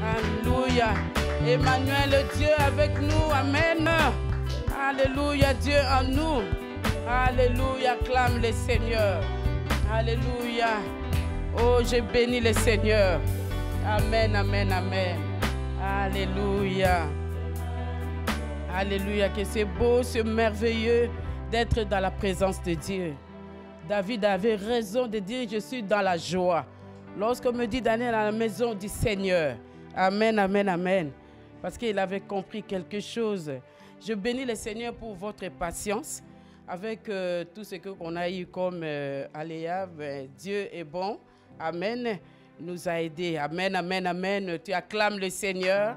Alléluia. Emmanuel, Dieu avec nous. Amen. Alléluia, Dieu en nous. Alléluia, acclame le Seigneur. Alléluia. Oh, je bénis le Seigneur. Amen, amen, amen. Alléluia. Alléluia, que c'est beau, c'est merveilleux d'être dans la présence de Dieu. David avait raison de dire, je suis dans la joie. Lorsqu'on me dit d'aller dans la maison du Seigneur. Amen, amen, amen. Parce qu'il avait compris quelque chose. Je bénis le Seigneur pour votre patience. Avec tout ce qu'on a eu comme aléa, Dieu est bon. Amen. Il nous a aidés. Amen, amen, amen. Tu acclames le Seigneur.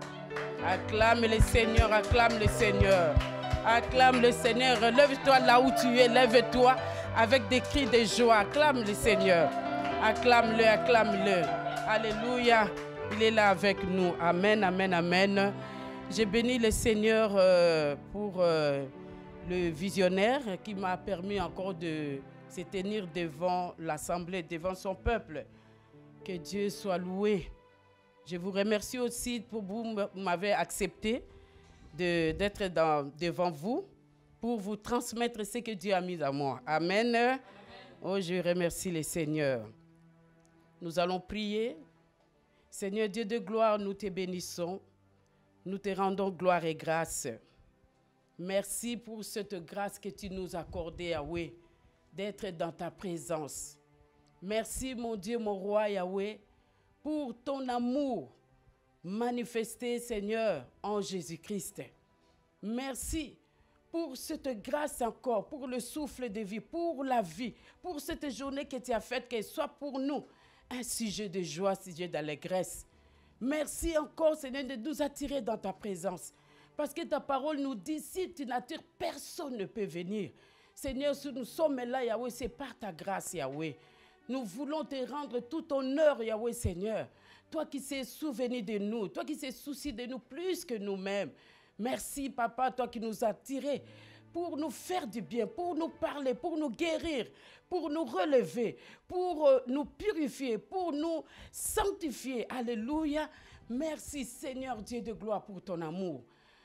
Acclame le Seigneur, acclame le Seigneur. Acclame le Seigneur. Lève-toi là où tu es. Lève-toi avec des cris de joie. Acclame le Seigneur. Acclame-le, acclame-le. Alléluia. Il est là avec nous. Amen, amen, amen. J'ai béni le Seigneur pour le visionnaire qui m'a permis encore de se tenir devant l'Assemblée, devant son peuple. Que Dieu soit loué. Je vous remercie aussi pour vous m'avez accepté d'être devant vous pour vous transmettre ce que Dieu a mis à moi. Amen. Amen. Oh, je remercie le Seigneur. Nous allons prier. Seigneur Dieu de gloire, nous te bénissons. Nous te rendons gloire et grâce. Merci pour cette grâce que tu nous as accordée, Yahweh, d'être dans ta présence. Merci, mon Dieu, mon roi, Yahweh, pour ton amour manifesté, Seigneur, en Jésus-Christ. Merci pour cette grâce encore, pour le souffle de vie, pour la vie, pour cette journée que tu as faite, qu'elle soit pour nous un sujet de joie, un sujet d'allégresse. Merci encore, Seigneur, de nous attirer dans ta présence. Parce que ta parole nous dit, si tu n'attires, personne ne peut venir. Seigneur, si nous sommes là, Yahweh, c'est par ta grâce, Yahweh. Nous voulons te rendre tout honneur, Yahweh, Seigneur. Toi qui sais souvenu de nous, toi qui sais souci de nous plus que nous-mêmes. Merci, Papa, toi qui nous as tirés pour nous faire du bien, pour nous parler, pour nous guérir, pour nous relever, pour nous purifier, pour nous sanctifier. Alléluia. Merci, Seigneur Dieu de gloire, pour ton amour.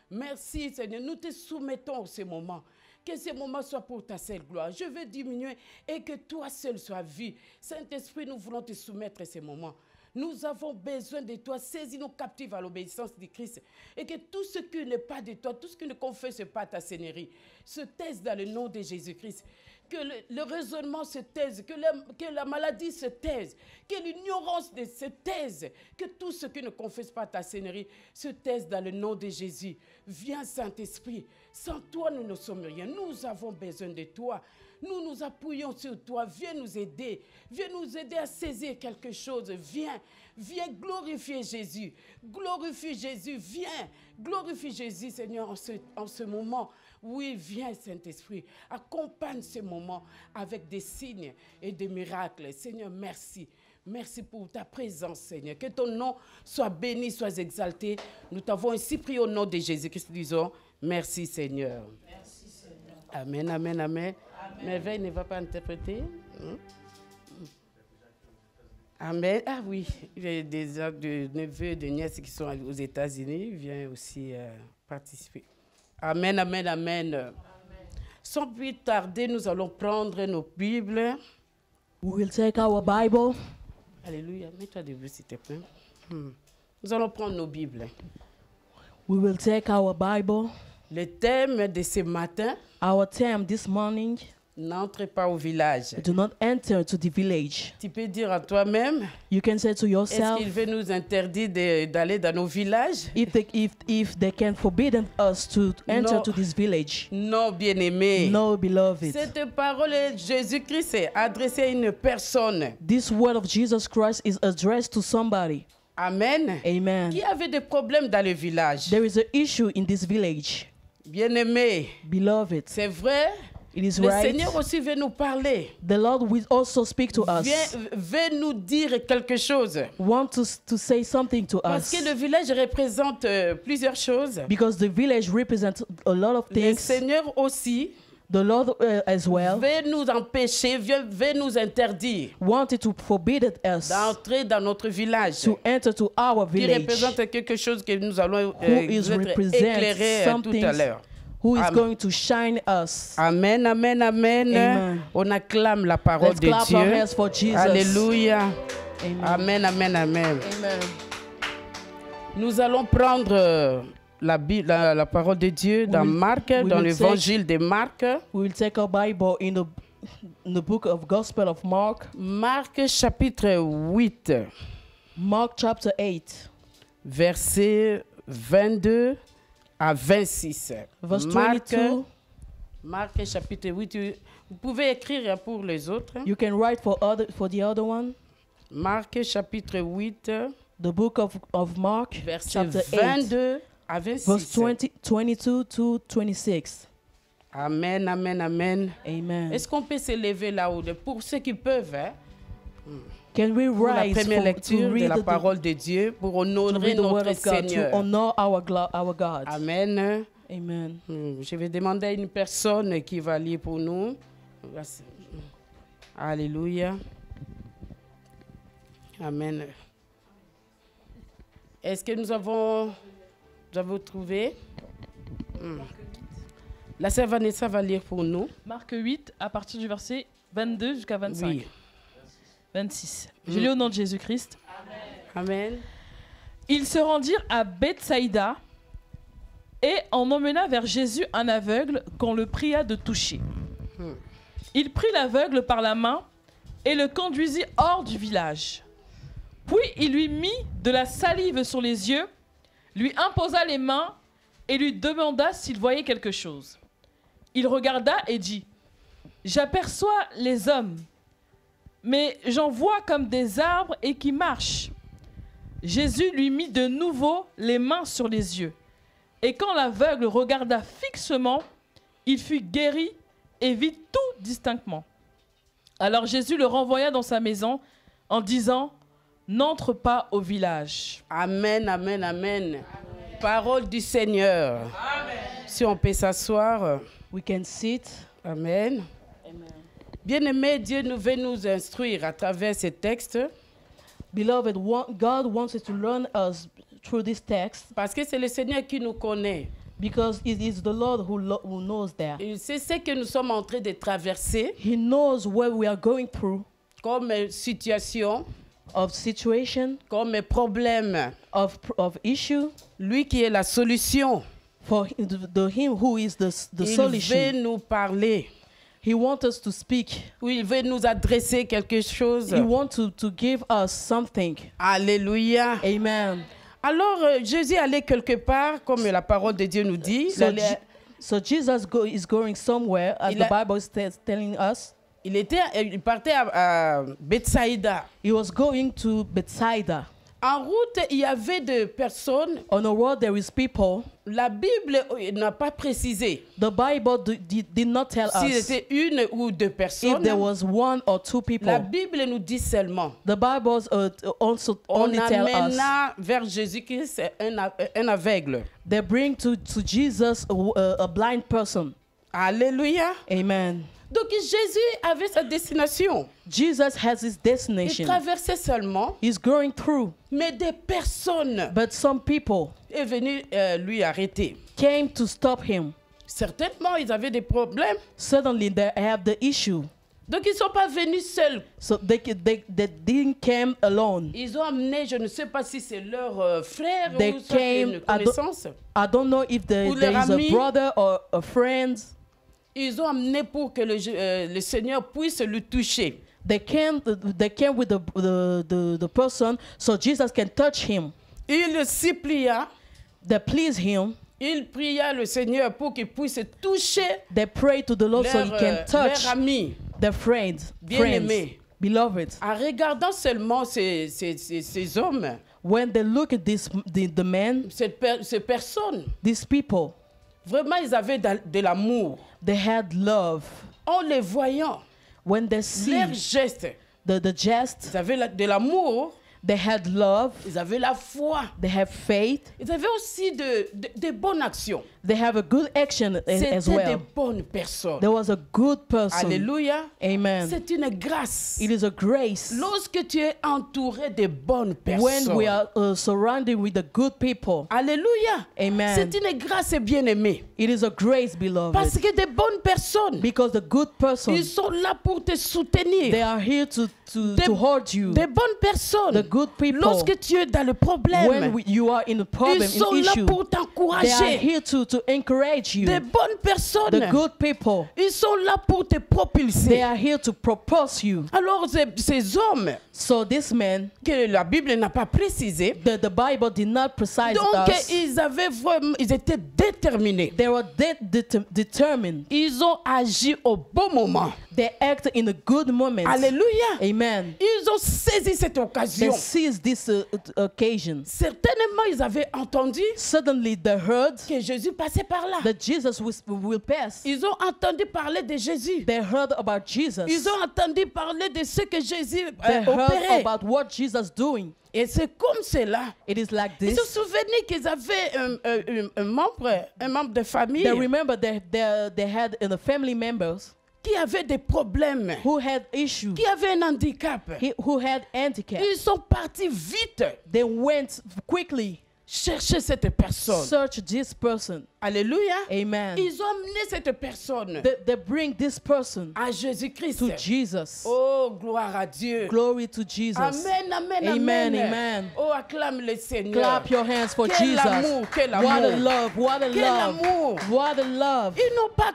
Merci, Seigneur. Nous te soumettons ce moment. Que ce moment soit pour ta seule gloire. Je veux diminuer et que toi seul sois vu. Saint-Esprit, nous voulons te soumettre ce moment. Nous avons besoin de toi. Saisis-nous captifs à l'obéissance de Christ. Et que tout ce qui n'est pas de toi, tout ce qui ne confesse pas ta Seigneurie, se taise dans le nom de Jésus-Christ. Que le raisonnement se taise, que la maladie se taise, que l'ignorance se taise, que tout ce qui ne confesse pas ta Seigneurie se taise dans le nom de Jésus. Viens, Saint-Esprit. Sans toi, nous ne sommes rien. Nous avons besoin de toi. Nous nous appuyons sur toi. Viens nous aider. Viens nous aider à saisir quelque chose. Viens. Viens glorifier Jésus. Glorifie Jésus. Viens. Glorifie Jésus, Seigneur, en ce moment. Oui, viens, Saint-Esprit. Accompagne ce moment avec des signes et des miracles. Seigneur, merci. Merci pour ta présence, Seigneur. Que ton nom soit béni, soit exalté. Nous t'avons ainsi prié au nom de Jésus-Christ. Disons, merci, Seigneur. Merci, Seigneur. Amen, amen, amen. Merveille ne va pas interpréter. Amen. Ah oui, j'ai des neveux, des nièces qui sont aux États-Unis. Viennent aussi participer. Amen, amen, amen, amen. Sans plus tarder, nous allons prendre nos Bibles. We will take our Bible. Alléluia. Mets-toi debout, s'il te plaît. Nous allons prendre nos Bibles. We will take our Bible. Le thème de ce matin. Our theme this morning. N'entre pas au village. Do not enter to the village. Tu peux dire à toi-même. You can say to yourself. Est-ce qu'il veut nous interdire d'aller dans nos villages? If they can forbid us to enter to this village. Non, bien-aimé. No, beloved. Cette parole de Jésus-Christ est adressée à une personne. This word of Jesus Christ is addressed to somebody. Amen. Amen. Qui avait des problèmes dans le village? There is an issue in this village. Bien-aimé. Beloved. C'est vrai. It is le right. Seigneur aussi veut nous parler. The Lord will also speak to us. Veut nous dire quelque chose. Want to say something to Parce us. que le village représente plusieurs choses. Because the village represents a lot of things. Le Seigneur aussi The Lord as well veut nous empêcher, veut nous interdire wanted to forbid us d'entrer dans notre village, to enter to our qui village, représente quelque chose que nous allons who is être éclairés tout something à l'heure. who is Amen. going to shine us. Amen, amen, amen. Amen. On acclame la parole Let's de clap our Dieu. hands for Jesus. Alléluia. Amen. Amen, amen, amen. Amen. Nous allons prendre la parole de Dieu dans Marc, we dans will l'évangile de Marc. We will take our Bible in the book of Gospel of Mark, Marc chapitre 8, Mark chapter 8, versets 22 à 26. verse Marc, 22. Marc chapitre 8. Vous pouvez écrire pour les autres. You can write for the other one. Marc chapitre 8, The book of Mark, versets chapter 8, 22 à verse 26. 22 to 26. Amen, amen, amen. Amen. Est-ce qu'on peut se lever là-haut pour ceux qui peuvent, hein, Can we pour la rise première to lecture de read la parole de Dieu, pour honorer the word notre of God, to Seigneur? honor our God. Amen. Amen. Je vais demander à une personne qui va lire pour nous. Alléluia. Amen. Est-ce que nous avons trouvé? La sœur Vanessa va lire pour nous. Marc 8, à partir du verset 22 jusqu'à 25. Oui. 26. Je lis au nom de Jésus-Christ. Amen. Ils se rendirent à Bethsaïda et on emmena vers Jésus un aveugle qu'on le pria de toucher. Il prit l'aveugle par la main et le conduisit hors du village. Puis il lui mit de la salive sur les yeux, lui imposa les mains et lui demanda s'il voyait quelque chose. Il regarda et dit : « J'aperçois les hommes, mais j'en vois comme des arbres et qui marchent. » Jésus lui mit de nouveau les mains sur les yeux. Et quand l'aveugle regarda fixement, il fut guéri et vit tout distinctement. Alors Jésus le renvoya dans sa maison en disant : « N'entre pas au village. » Amen, amen, amen. Parole du Seigneur. Amen. Si on peut s'asseoir. We can sit. Amen. Amen. Bien-aimé, Dieu nous veut nous instruire à travers ces textes. Beloved, God wants us to learn us through this text Parce que c'est le Seigneur qui nous connaît. because it is the Lord who knows that. Il sait ce que nous sommes en train de traverser He knows what we are going through, comme situation, of situation, comme problème. of issue, Lui qui est la solution. for him who is the Il solution. veut nous parler. He wants us to speak. Oui, il veut nous adresser quelque chose. He wants to give us something. Alléluia. Amen. Alors, Jésus allait quelque part, comme la parole de Dieu nous dit. So Jesus is going somewhere, as the Bible is telling us. Il partait à Bethsaïda. He was going to Bethsaida. En route, il y avait des personnes. On the road there is people. La Bible n'a pas précisé The Bible did not tell si us c'était une ou deux personnes. if there was one or two people. La Bible nous dit seulement. The Bible also On only tell us. amena vers Jésus-Christ c'est un aveugle. They bring to Jesus a blind person. Alléluia. Amen. Donc Jésus avait sa destination. Jesus has his Il destination. traversait seulement, He's going through, mais des personnes but some people est venu lui arrêter. came to stop him. Certainement, ils avaient des problèmes. Suddenly they have the issue. Donc, ils ne sont pas venus seuls. So they didn't come alone. Ils ont amené, je ne sais pas si c'est leur frère They ou soit came- une connaissance. I don't know if Ou there leur is ami. a brother or a friend. Ils ont amené pour que le Seigneur puisse le toucher. They came with the person so Jesus can touch him. Il le supplia. They please him. Il pria le Seigneur pour qu'il puisse toucher They pray to the Lord so he can touch leur ami. their friends, Bien-aimé. beloved. En regardant seulement ces hommes, When they look at the men, ces personnes, these people, vraiment ils avaient de l'amour. they had love. En les voyant, When they see leurs gestes, the jest, ils avaient de l'amour, They had love. Ils avaient la foi. They have faith. Ils avaient aussi de bonnes actions. They have a good action as C'était des well. bonnes personnes. There was a good person. Alléluia. Amen. C'est une grâce. It is a grace. Lorsque tu es entouré de bonnes When personnes. we are surrounded with the good people. Alléluia. Amen. C'est une grâce bien-aimée. It is a grace, beloved. Parce que des bonnes personnes, Because the good person, ils sont là pour te soutenir. they are here to Des- hold you. Des bonnes personnes, The good people, lorsque tu es dans le problème, when you are in a problem, ils sont in là issue, pour they are t'encourager. here to encourage you. Des bonnes personnes, The good people, ils sont là pour te they propulser. are here to propose you. Alors ces hommes So this man, que la Bible n'a pas précisé, the Bible did not precise donc us. ils étaient déterminés. They were determined. Ils ont agi au bon moment. They act in a good moment. Alléluia. Amen. Ils ont saisi cette They occasion. seized this occasion. Certainement, ils avaient entendu Suddenly they heard que Jésus passait par là. that Jesus will pass. Ils ont entendu parler de Jésus. They heard about Jesus. Ils ont entendu parler de ce que Jésus They heard opérait. about what Jesus doing. Et c'est comme cela. It is like Ils se this. souvenaient qu'ils avaient un membre de famille They remember that they had the family members qui avait des problèmes, who had issues, qui avait un handicap. who had handicap. Ils sont partis vite They went quickly, chercher cette personne. search this person. Alléluia. Amen. Ils ont amené cette personne They bring this person à Jésus-Christ. to Jesus. Oh, gloire à Dieu. Glory to Jesus. Amen, amen, Amen, amen. amen. Oh, acclame le Seigneur. Clap your hands for Quel Jesus. amour, quel What a amour. love, what a Quel love, amour. what a love. Ils n'ont pas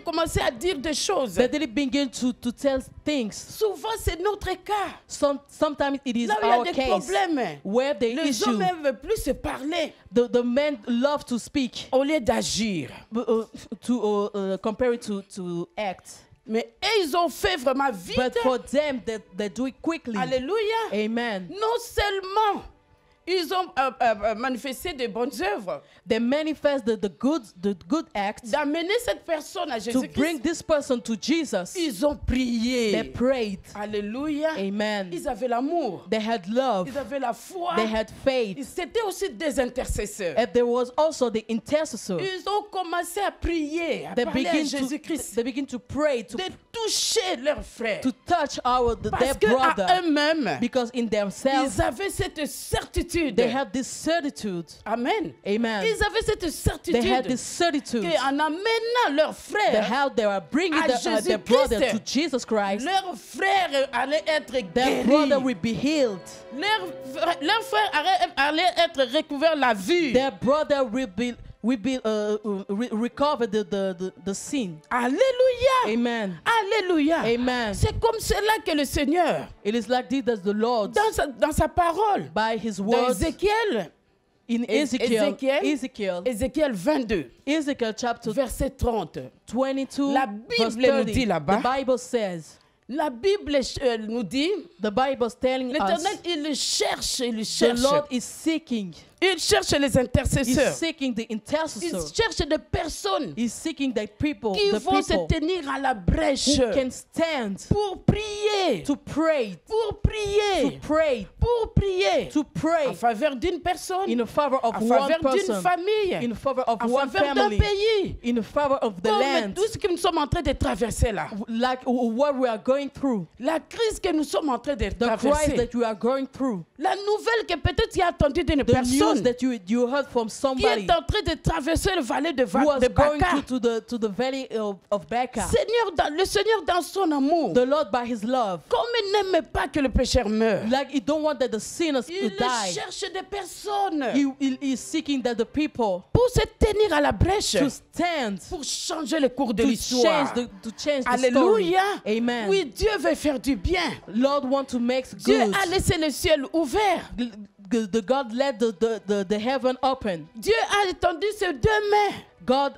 commencé à dire des choses. They didn't begin to tell things. Souvent, c'est notre cas. Sometimes it is Là où il y a our des case problèmes, where the les issue, hommes ne veulent plus se parler the men love to speak, au lieu d'agir. to compare it to act. Mais ils ont fait vraiment vite. But for them, they do it quickly. Alléluia. Amen. Non seulement ils ont manifesté de bonnes œuvres, They manifest the good acts d'amener cette personne à to bring Jésus-Christ. this person to Jesus. Ils ont prié. They prayed. Alléluia. Amen. Ils avaient l'amour. They had love. Ils avaient la foi. They had faith. C'était aussi des intercesseurs. And there was also the intercessor. Ils ont commencé à prier, à They parler à Jésus-Christ, begin to pray, de toucher leurs frères. to touch their Parce qu'à brother. eux-mêmes, Because in themselves, ils avaient cette certitude. they had this certitude. Amen. Amen. Ils avaient cette They certitude had this certitude. qu'en amenant leurs The frères, how they were bringing à their Jésus-Christ. brother to Jesus Christ. leurs frères allaient être Their guéris. brother will be healed. Leurs frères allaient être recouverts la vue. Their brother will recover the sin. Alléluia. Amen. Alléluia. Amen. C'est comme cela que le Seigneur, It is like this that the Lord, dans sa parole, by His dans words, Ézéchiel, in Ézéchiel, Ezekiel chapter verset 30. 22, La verse Bible nous 30, dit là-bas. the Bible says, La Bible nous dit, the Bible is telling us, l'Éternel, il cherche, il the cherche. Lord is seeking. Il cherche les He's intercesseurs. seeking the Il intercessor. cherche des personnes He's seeking the people, qui the vont se people tenir à la brèche who can stand pour prier, to pray, pour prier, pour prier to pray en faveur d'une personne, in favor of en one faveur d'une person, famille, in favor of en one faveur d'un family, pays. in favor of the Comme land, tout ce que nous sommes en train de traverser là. like what we are going through, La crise que nous sommes en train de the crisis traverser. that we are going through, La nouvelle que peut-être tu as entendue d'une the news personne that you heard from qui somebody est en train de traverser le vallée de, who was de going Baca. to the valley of Baca. Le Seigneur dans son amour, The Lord by His love, comme il n'aime pas que le pécheur meure, like He don't want that the sinners il die. cherche des personnes He is seeking that the people pour se tenir à la brèche, to stand, pour changer le cours de to l'histoire. change the story. Alléluia. Amen. Oui, Dieu veut faire du bien. Lord want to make Dieu good. a laissé le ciel ouvert. The God let the heaven open. Dieu a étendu ses deux mains. God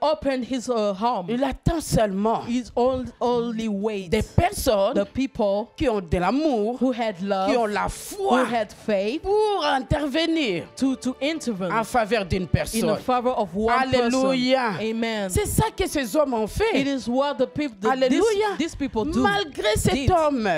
opened His arm. Il attend seulement His only way. des personnes The people qui ont de l'amour, who had qui ont love, la who foi had faith, pour intervenir to intervene en faveur d'une in personne. favor of one Alléluia. person. Amen. C'est ça que ces hommes ont It fait. is what the people, Alléluia. these people do. Malgré cet did. homme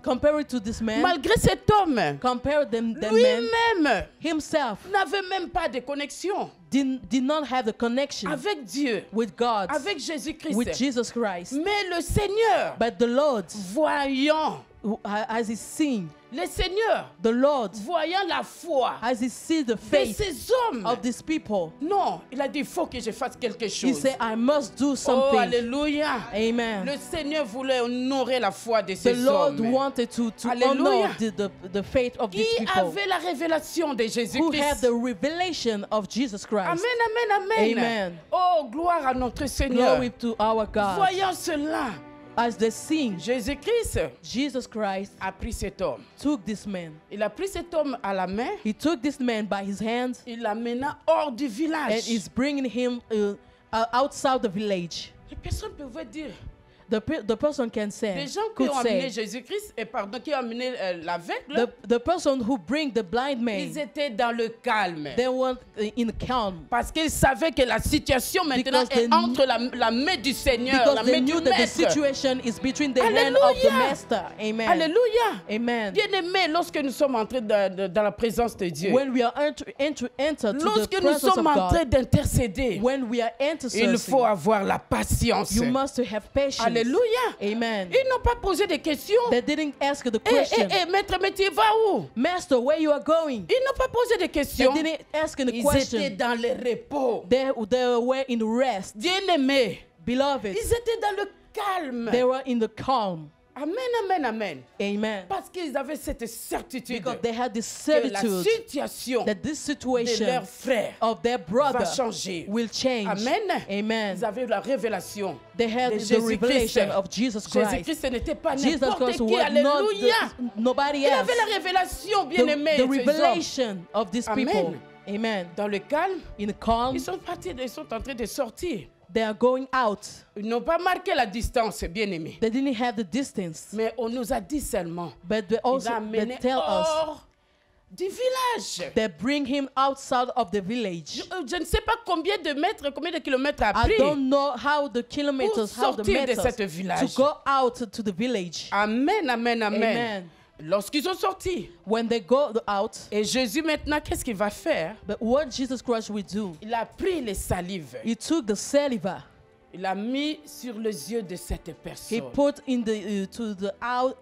compare it to this man, malgré cet homme, compare that man lui-même himself n'avait même pas de connexion did not have the connection avec Dieu, with God, avec Jésus-Christ. with Jesus Christ. Mais le Seigneur, But the Lord, voyant, as he seen, le Seigneur, the Lord, voyant la foi as he see the de faith ces hommes, of these people, non, il a dit, il faut que je fasse quelque he chose. said, I must do Oh, something. alléluia. Amen. Le Seigneur voulait honorer la foi de The ces Lord hommes wanted to Alléluia. honor the faith of qui these people avaient la révélation de who Jésus-Christ. have the revelation of Jesus Christ. Amen, amen, amen. Amen. Oh, gloire à notre Seigneur. Glory to our God. Voyant cela, As they sing, Jésus-Christ Jesus Christ a pris cet homme. took this man. Il a pris cet homme à la main, He took this man by his hands il l'amena hors du and village. is bringing him outside the village. Les personnes pouvaient dire, The person can say, les gens qui could ont amené say, Jésus-Christ, et pardon, qui ont amené l'aveugle, the person who bring the blind man, ils étaient dans le calme. they were in calm. Parce qu'ils savaient que la situation maintenant Because they est entre la main du Seigneur, la Because they main du knew that the Maître. situation is between the hand of the Alléluia. master. Amen. Alléluia. Amen. Bien-aimés, lorsque nous sommes entrés dans la présence de Dieu, When we are enter to the lorsque nous presence of sommes en train God, d'intercéder, when we are il interceding, faut avoir la patience. you must have patience. Alléluia. Amen. Ils n'ont pas posé de questions. They didn't ask the question, Maître, mais tu vas où? Master, where you are going? Ils n'ont pas posé de They questions. didn't ask the Ils étaient question. dans le repos. They were in rest. Bien-aimés, Beloved, ils étaient dans le calme. they were in the calm. Amen, amen, amen. Amen. Parce qu'ils avaient cette certitude Because they had this que la certitude situation that this de situation leur frère of their va brother changer. will change. Amen. Amen. Ils avaient la révélation. They had de the Jésus-Christ. revelation of Jesus Christ. Jésus-Christ, ce n'était pas Jesus n'importe Christ qui. was not Alléluia. nobody Il else. avait la révélation, bien-aimé. The revelation of these Amen. people. Amen. Dans le calme, In calm, ils sont en train de sortir. they are going out. Ils n'ont pas marqué la distance, bien-aimé. They didn't have the distance. Mais on nous a dit seulement, But they ils also ont they amené tell us hors du village. they bring him outside of the village. Je ne sais pas combien de mètres, combien de kilomètres a I pris don't know how the kilometers, pour how the sortir de meters cette village. to go out to the village. Amen, amen, amen. Amen. Lorsqu'ils ont sorti, When they go out, et Jésus maintenant, qu'est-ce qu'il va faire? but what Jesus Christ will do, Il a pris les salives. he took the saliva, Il a mis sur les yeux de cette he personne. put in the to the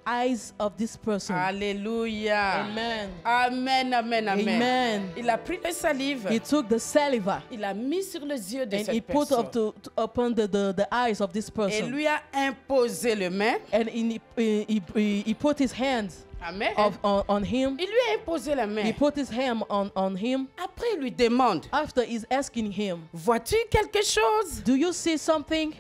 eyes of this person. Alléluia. Amen. Amen, amen, amen. Amen. Il a pris les salives. He took the saliva Il a mis sur les yeux de and he cette put personne. upon the eyes of this Et person. lui a imposé le main. And he put his hands Amen. on him. Il lui a imposé la main. He put his hand on him. Après, il lui demande, After he's asking him, vois-tu quelque chose? do you see something?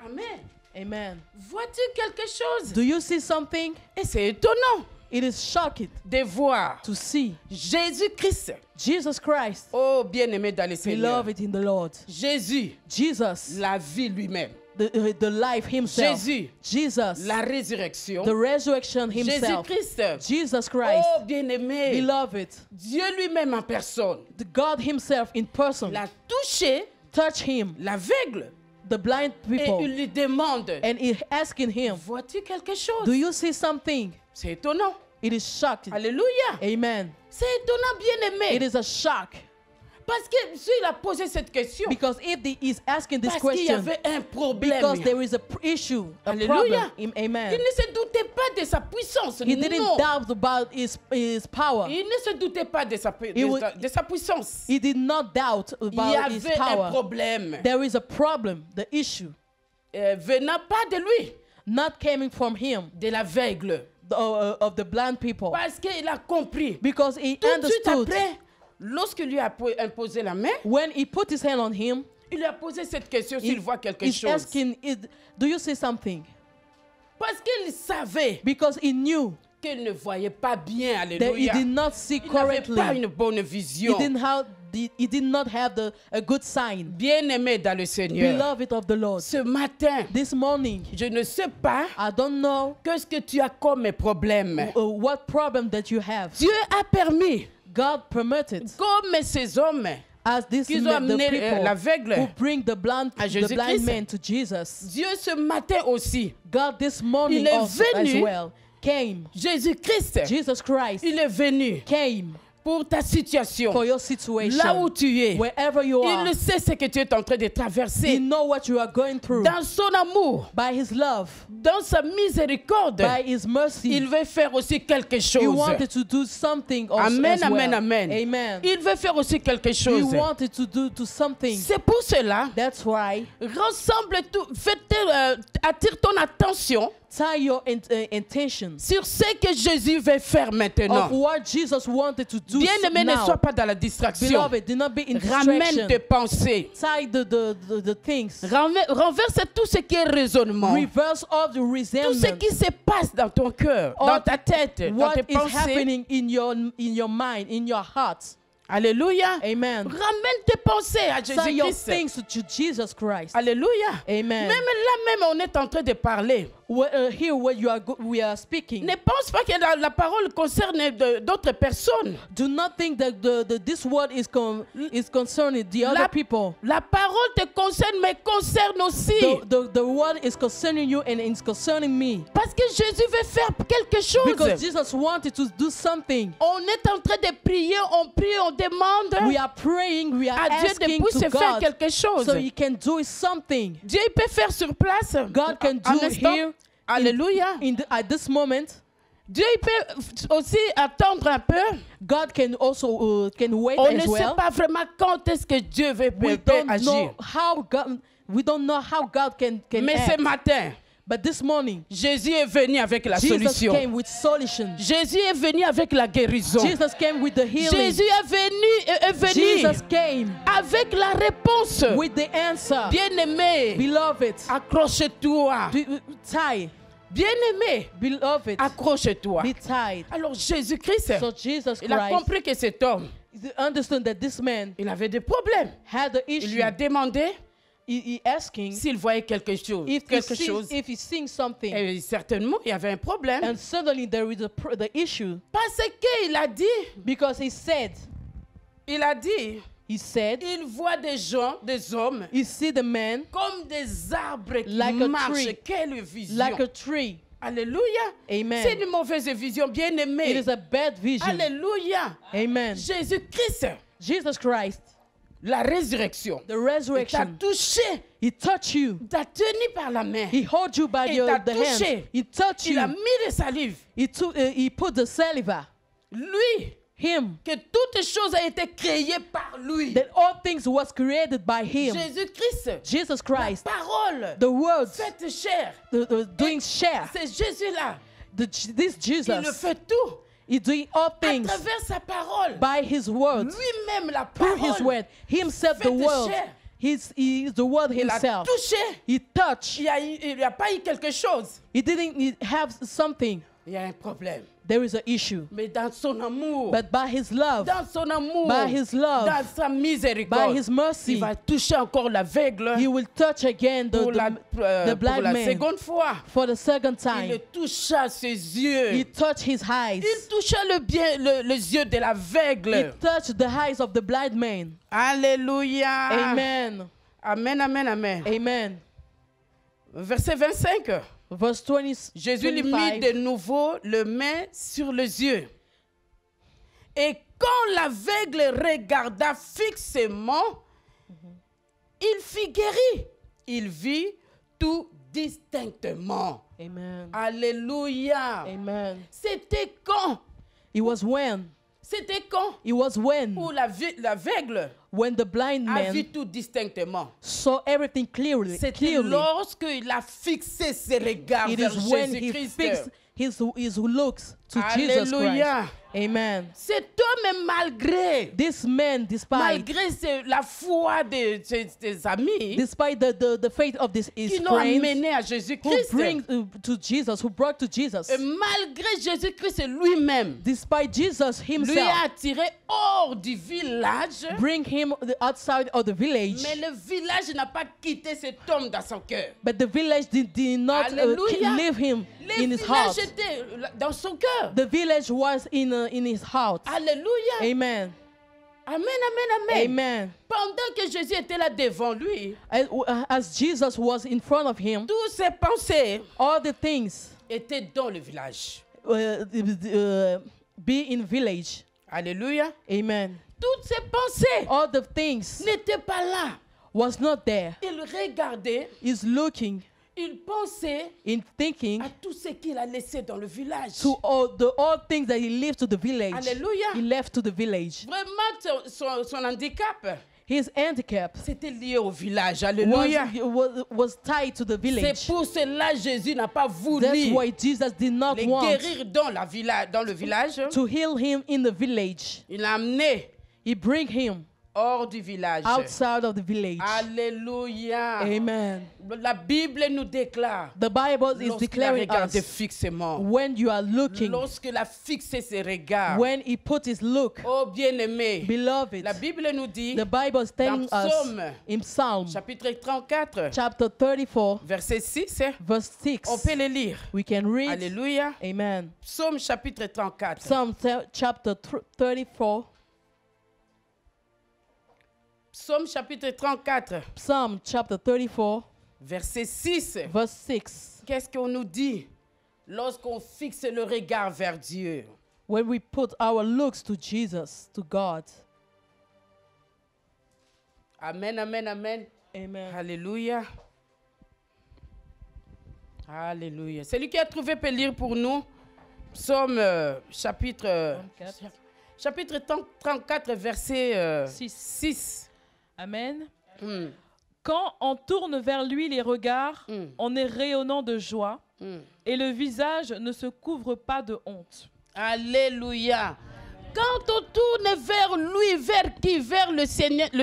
Amen. Amen. Vois-tu quelque chose? Do you see something? Et c'est étonnant It is shocking de voir to see Jésus-Christ. Jesus Christ, Oh, bien-aimé dans le Seigneur. beloved in the Lord. Jésus, Jesus, la vie lui-même. the life himself. Jésus, Jesus, la résurrection. the resurrection himself. Jésus-Christ. Jesus Christ, Oh, bien-aimé. beloved, Dieu lui-même en personne. the God himself in person, L'a touché, touch him, l'aveugle, the blind et people, il lui demande, and he asking him, vois-tu quelque chose? do you see something? C'est étonnant. It is shocking. Alléluia. Amen. C'est étonnant, bien-aimé. It is a shock. Parce que s'il a posé cette question, Because if he is asking this parce qu'il y question, avait un problème. because there is a issue, a Alléluia. problem. Amen. Il ne se doutait pas de sa puissance. He didn't Non. doubt about his power. Il ne se doutait pas de sa puissance. He did not doubt Il y about his avait un power. problème There is a problem, the issue, venant pas de lui, not coming from him, de l'aveugle. of the blind people. Parce qu'il a compris. Because he Tout de suite understood après, lorsqu'il lui a imposé la main, when he put his hand on him, il lui a posé cette question s'il voit quelque he's chose. asking, do you see something? Parce qu'il savait Because he knew qu'il ne voyait pas bien. that he Alléluia. did not see Il n'avait pas correctly. une bonne vision. He did not have a good sign. Bien-aimé dans le Seigneur, Beloved of the Lord, ce matin, this morning, je ne sais pas I don't know qu'est-ce que tu as comme problème. what problem that you have. Dieu a permis, God permitted, comme ces hommes as this qu'ils ont the amené people l'aveugle who bring the blind Jésus-Christ. man to Jesus. Dieu ce matin aussi, God this morning Il est also as venu well. came. Jésus-Christ, Jesus Christ il est venu came pour ta situation. for your situation. Là où tu es, Wherever you are, il sait ce que tu es en train de He traverser. knows what you are going through. Dans son amour, By His love, dans sa miséricorde, by His mercy, il veut faire aussi quelque He chose. wanted to do something also Amen, as well. amen, amen. Amen. Il veut faire aussi quelque He chose. wanted to do something. C'est pour cela, That's why rassemble tout, attire ton attention tie your intentions sur ce que Jésus veut faire maintenant. of what Jesus wanted to do Bien-aimé, ne now. sois pas dans la distraction. Beloved, do not be in Ramène distraction. tes pensées. Tie the things. Renverse tout ce qui est raisonnement. Reverse all the Tout ce resentment. qui se passe dans ton cœur, All dans ta tête, dans What tes is pensées. happening in your mind, in your heart. Alléluia. Amen. Ramène tes pensées à Tie your Jésus-Christ. things to Jesus Christ. Alléluia. Amen. Même là même, on est en train de parler. Here where we are speaking. Ne pense pas que la parole concerne d'autres personnes. Do not think that this word is concerning the other people. La parole te concerne, mais concerne aussi. The word is concerning you and it's concerning me. Parce que Jésus veut faire quelque chose. Because Jesus wanted to do something. On est en train de prier, on prie, on demande We are praying, we are à Dieu de asking pousser to faire God quelque chose. so He can do something. Dieu il peut faire sur place. God can En do instant. here Alléluia. at this moment. Dieu il peut aussi attendre un peu. God can also can wait On ne as sait well. pas vraiment quand est-ce que Dieu veut We peut don't agir. know how God. We don't know how God can Mais ce act. matin, But this morning, Jésus est venu avec la Jesus solution. came with solution. Jésus est venu avec la guérison. Jesus came with the healing. Jésus est venu Jesus came avec la réponse. with the answer. Bien-aimé, Beloved, accroche-toi. tie. Bien-aimé, Beloved, accroche-toi. be tied. Alors Jésus-Christ, So Jesus il a Christ compris que cet homme, understood that this man il avait des problèmes. had the Il issue. lui a demandé He asking s'il voyait quelque chose. if he sees something. Et certainement, il y avait un problème. And suddenly there is the issue Parce qu'il a dit, because he said, il voit des gens, des hommes, he see the man comme des arbres qui Like a marchent. tree. Quelle vision. like a tree. Alléluia. Amen. C'est une mauvaise vision, bien It aimée. is a bad vision. Alléluia. Amen. Jésus-Christ, Jesus Christ, la résurrection, the il t'a resurrection, touché, he touched you. t'a tenu par la main. He held you by Il t'a the hand. touché. He touched Il a you. mis de salive. He put the saliva. Lui, Him. que toutes choses ont été créées par lui. That all things was created by him. Jésus-Christ, Jesus Christ. parole, The words, faite chair. the doing share. C'est Jésus-là. This Il le Jesus, fait tout. he doing all À things travers sa parole. by his words. Lui-même, la Through his parole. word. Himself the Faite word. chair. He is the word Il a himself. touché. He touched. Il n'y a pas eu quelque chose. He didn't have something. Il y a un problème. There is an issue. Mais dans son amour, But by his love, dans son amour, by his love, dans sa by miséricorde, his mercy, il va toucher encore l'aveugle he will touch again pour la the blind man seconde fois. for the second Il le time. toucha ses yeux. He touched his eyes. Il toucha les yeux de He l'aveugle. touched the eyes of the blind man. Alléluia. Amen. Amen, amen, amen. Amen. Verset 25. Verse 20. Jésus lui mit 25. de nouveau le main sur les yeux. Et quand l'aveugle regarda fixement, il fut guéri. Il vit tout distinctement. Amen. Alléluia. Amen. C'était quand? It was when. C'était quand? It was when. Où l'aveugle When the blind a vu man tout distinctement. saw everything clearly. C'était lorsqu'il a fixé ses regards It vers is when he Jésus-Christ. fixed his looks to Jesus Christ. Alléluia. Amen. Cet homme, malgré This man, despite la foi de ses amis despite the faith of his qui l'ont friends amené à who Jésus-Christ, bring to Jesus, who brought to Jesus, et malgré Jésus-Christ lui-même, despite Jesus lui a himself, attiré hors du village, bring him outside of the village. mais le village n'a pas quitté cet homme dans son cœur. But the village did not Alléluia. leave him Le in his heart. village était dans son cœur. The village was in his heart. Alléluia. Amen. Amen, amen, amen. Amen. Pendant que Jésus était là devant lui, As Jesus was in front of him, toutes ses pensées all the things étaient dans le village. be in village. Alléluia. Amen. Toutes ces pensées All the things n'étaient pas là. was not there. Il regardait, He's looking, il pensait in thinking à tout ce qu'il a laissé dans le village. to all things that he left to the village. Alléluia. He left to the village. Vraiment, son handicap, His handicap c'était lié au village. Alléluia. was tied to the village. C'est pour cela que Jésus n'a pas voulu That's why Jesus did not les want guérir dans le village. to heal him in the village. Il l'a amené He bring him hors du village. outside of the village. Alléluia. Amen. La Bible nous déclare, The Bible is lorsqu'il a declaring regardé us fixement, when you are looking, lorsqu'il a fixé ses regards, when he put his look, oh bien-aimé, beloved, la Bible nous dit, the Bible is telling dans us Psaume, in Psalm chapitre 34, chapter 34, verset 6, verse 6, on peut le lire. we can read, Alléluia. amen, Psaume chapitre 34. Psalm chapter 34, Psaume chapitre 34, Psalm chapter 34, verset 6. verse 6. Qu'est-ce qu'on nous dit lorsqu'on fixe le regard vers Dieu? When we put our looks to Jesus, to God. Amen, amen, amen. Amen. Alléluia. Alléluia. Celui qui a trouvé peut lire pour nous. Psaume chapitre 34, verset 6. Amen. Mm, Quand on tourne vers lui les regards, mm, on est rayonnant de joie mm. et le visage ne se couvre pas de honte. Alléluia. Quand on tourne vers lui, vers qui? Vers le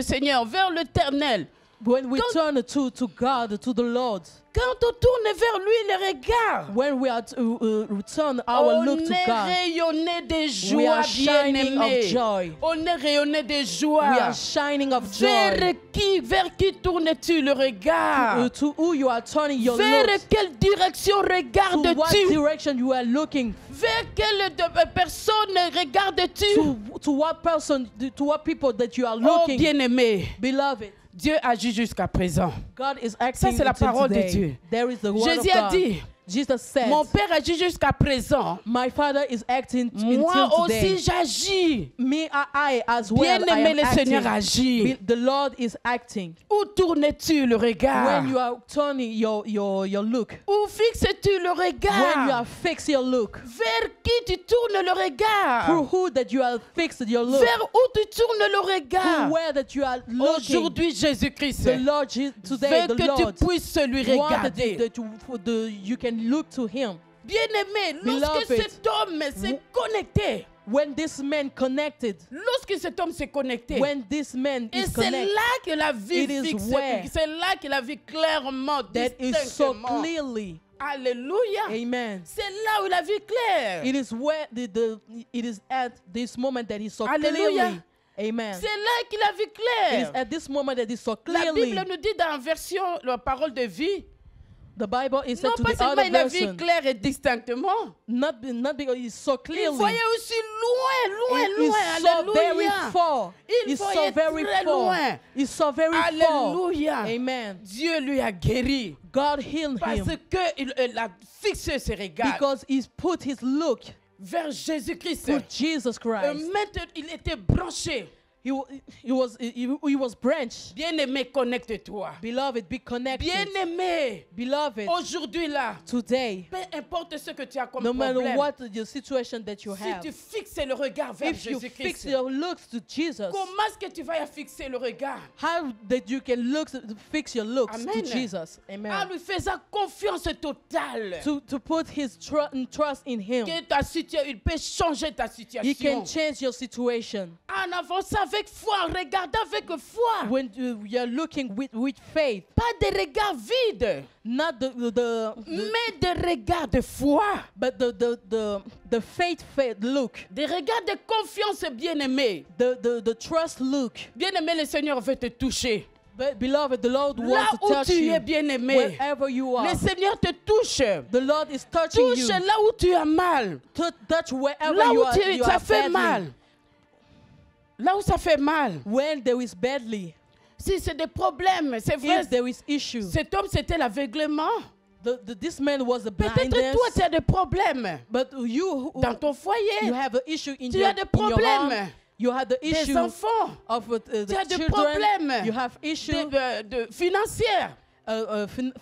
Seigneur, vers l'Éternel. When we turn to God, to the Lord, Quand on tourne vers lui les regards, when we are turn our on look to est God, rayonné de we joie, are shining of bien-aimé. joy. On est rayonné de We joie. are shining of Vers joy. qui tournes-tu le regard? To who you are turning your Vers looks. quelle direction To what regardes-tu? direction you are looking. Vers quelle personne regardes-tu? To what person, to what people that you are Oh, looking. bien-aimé, Beloved, Dieu agit jusqu'à présent. God is acting c'est la until parole de today. Dieu. There is the word Jésus of a God. dit, Jesus said, mon Père agit jusqu'à présent. my Father is acting Moi until aussi today. j'agis. Me, I as well, I Bien-aimé, am le Seigneur acting. agit. The Lord is acting. Où tournes-tu le regard? When you are turning your look, Où fixes-tu le when you regard? are fixed your look, Vers qui tu tournes le regard? through who that you are fixed your look, Vers où tu tournes le through regard? where that you are looking. Aujourd'hui, Jésus-Christ The Lord, today, veut the que Lord tu puisses lui want regarder. you can look to Him. Bien-aimé, lorsque Beloved, cet homme s'est connecté, When this man connected, lorsque cet homme s'est connecté, when this man et is c'est connected, là que la vie it is fixe, where c'est là qu'il a vu clairement, that is so distinctement. clearly. Alléluia. Amen. C'est là où il a vu clair. It is where it is at this moment that he saw Alléluia. clearly. Amen. C'est là qu'il a vu It is clair. at this moment that he saw La clearly. Bible nous dit dans la version, la parole de vie, The Bible is non said to pas the seulement other il a vu version, clair et distinctement, not because he saw il clearly. voyait aussi loin, He loin, saw very alléluia. far. Il He saw voyait very très far. loin. He saw very far. Alléluia. Amen. Dieu lui a guéri God healed parce him qu'il a fixé ses regards because he put his look vers Jésus-Christ. to Jesus Christ. Maintenant, il était branché. He was branched. Bien-aimé, connecte-toi. Beloved, be connected. Bien-aimé, Beloved, aujourd'hui là, today, peu importe ce que tu as comme no matter problème, what the situation that you si have, tu fixes le regard vers if you fix Jésus-Christ, your looks to Jesus, comment est-ce que tu vas fixer le regard? how that you can fix your looks Amen. to Jesus. En Amen. lui faisant confiance totale. To put his trust in him. Que ta situation, il peut changer ta He situation. can change your situation. En avançant avec foi, en regardant avec foi. When you're looking with faith, Pas des regards vides, not mais des regards de foi. but the faith look, Des regards de confiance, bien-aimé. the trust look. Bien-aimé, le Seigneur veut te toucher. But beloved, the Lord Là wants to où touch tu you es, bien-aimé, wherever you are. le Seigneur te touche. The Lord is touching Touche you. là où tu as mal. Touch wherever Là you où are, you ça are fait badly. mal. Là où ça fait mal. When there is badly, Si c'est des problèmes, c'est vrai. if there is issue, Cet homme, c'était l'aveuglement. This man was a Peut-être blindness, toi, tu as des problèmes but you dans ton foyer. you have an issue in Tu your, as des in your problèmes. home. You have the Des issue enfants. of the Tu as des children. problèmes. You have issue de financières.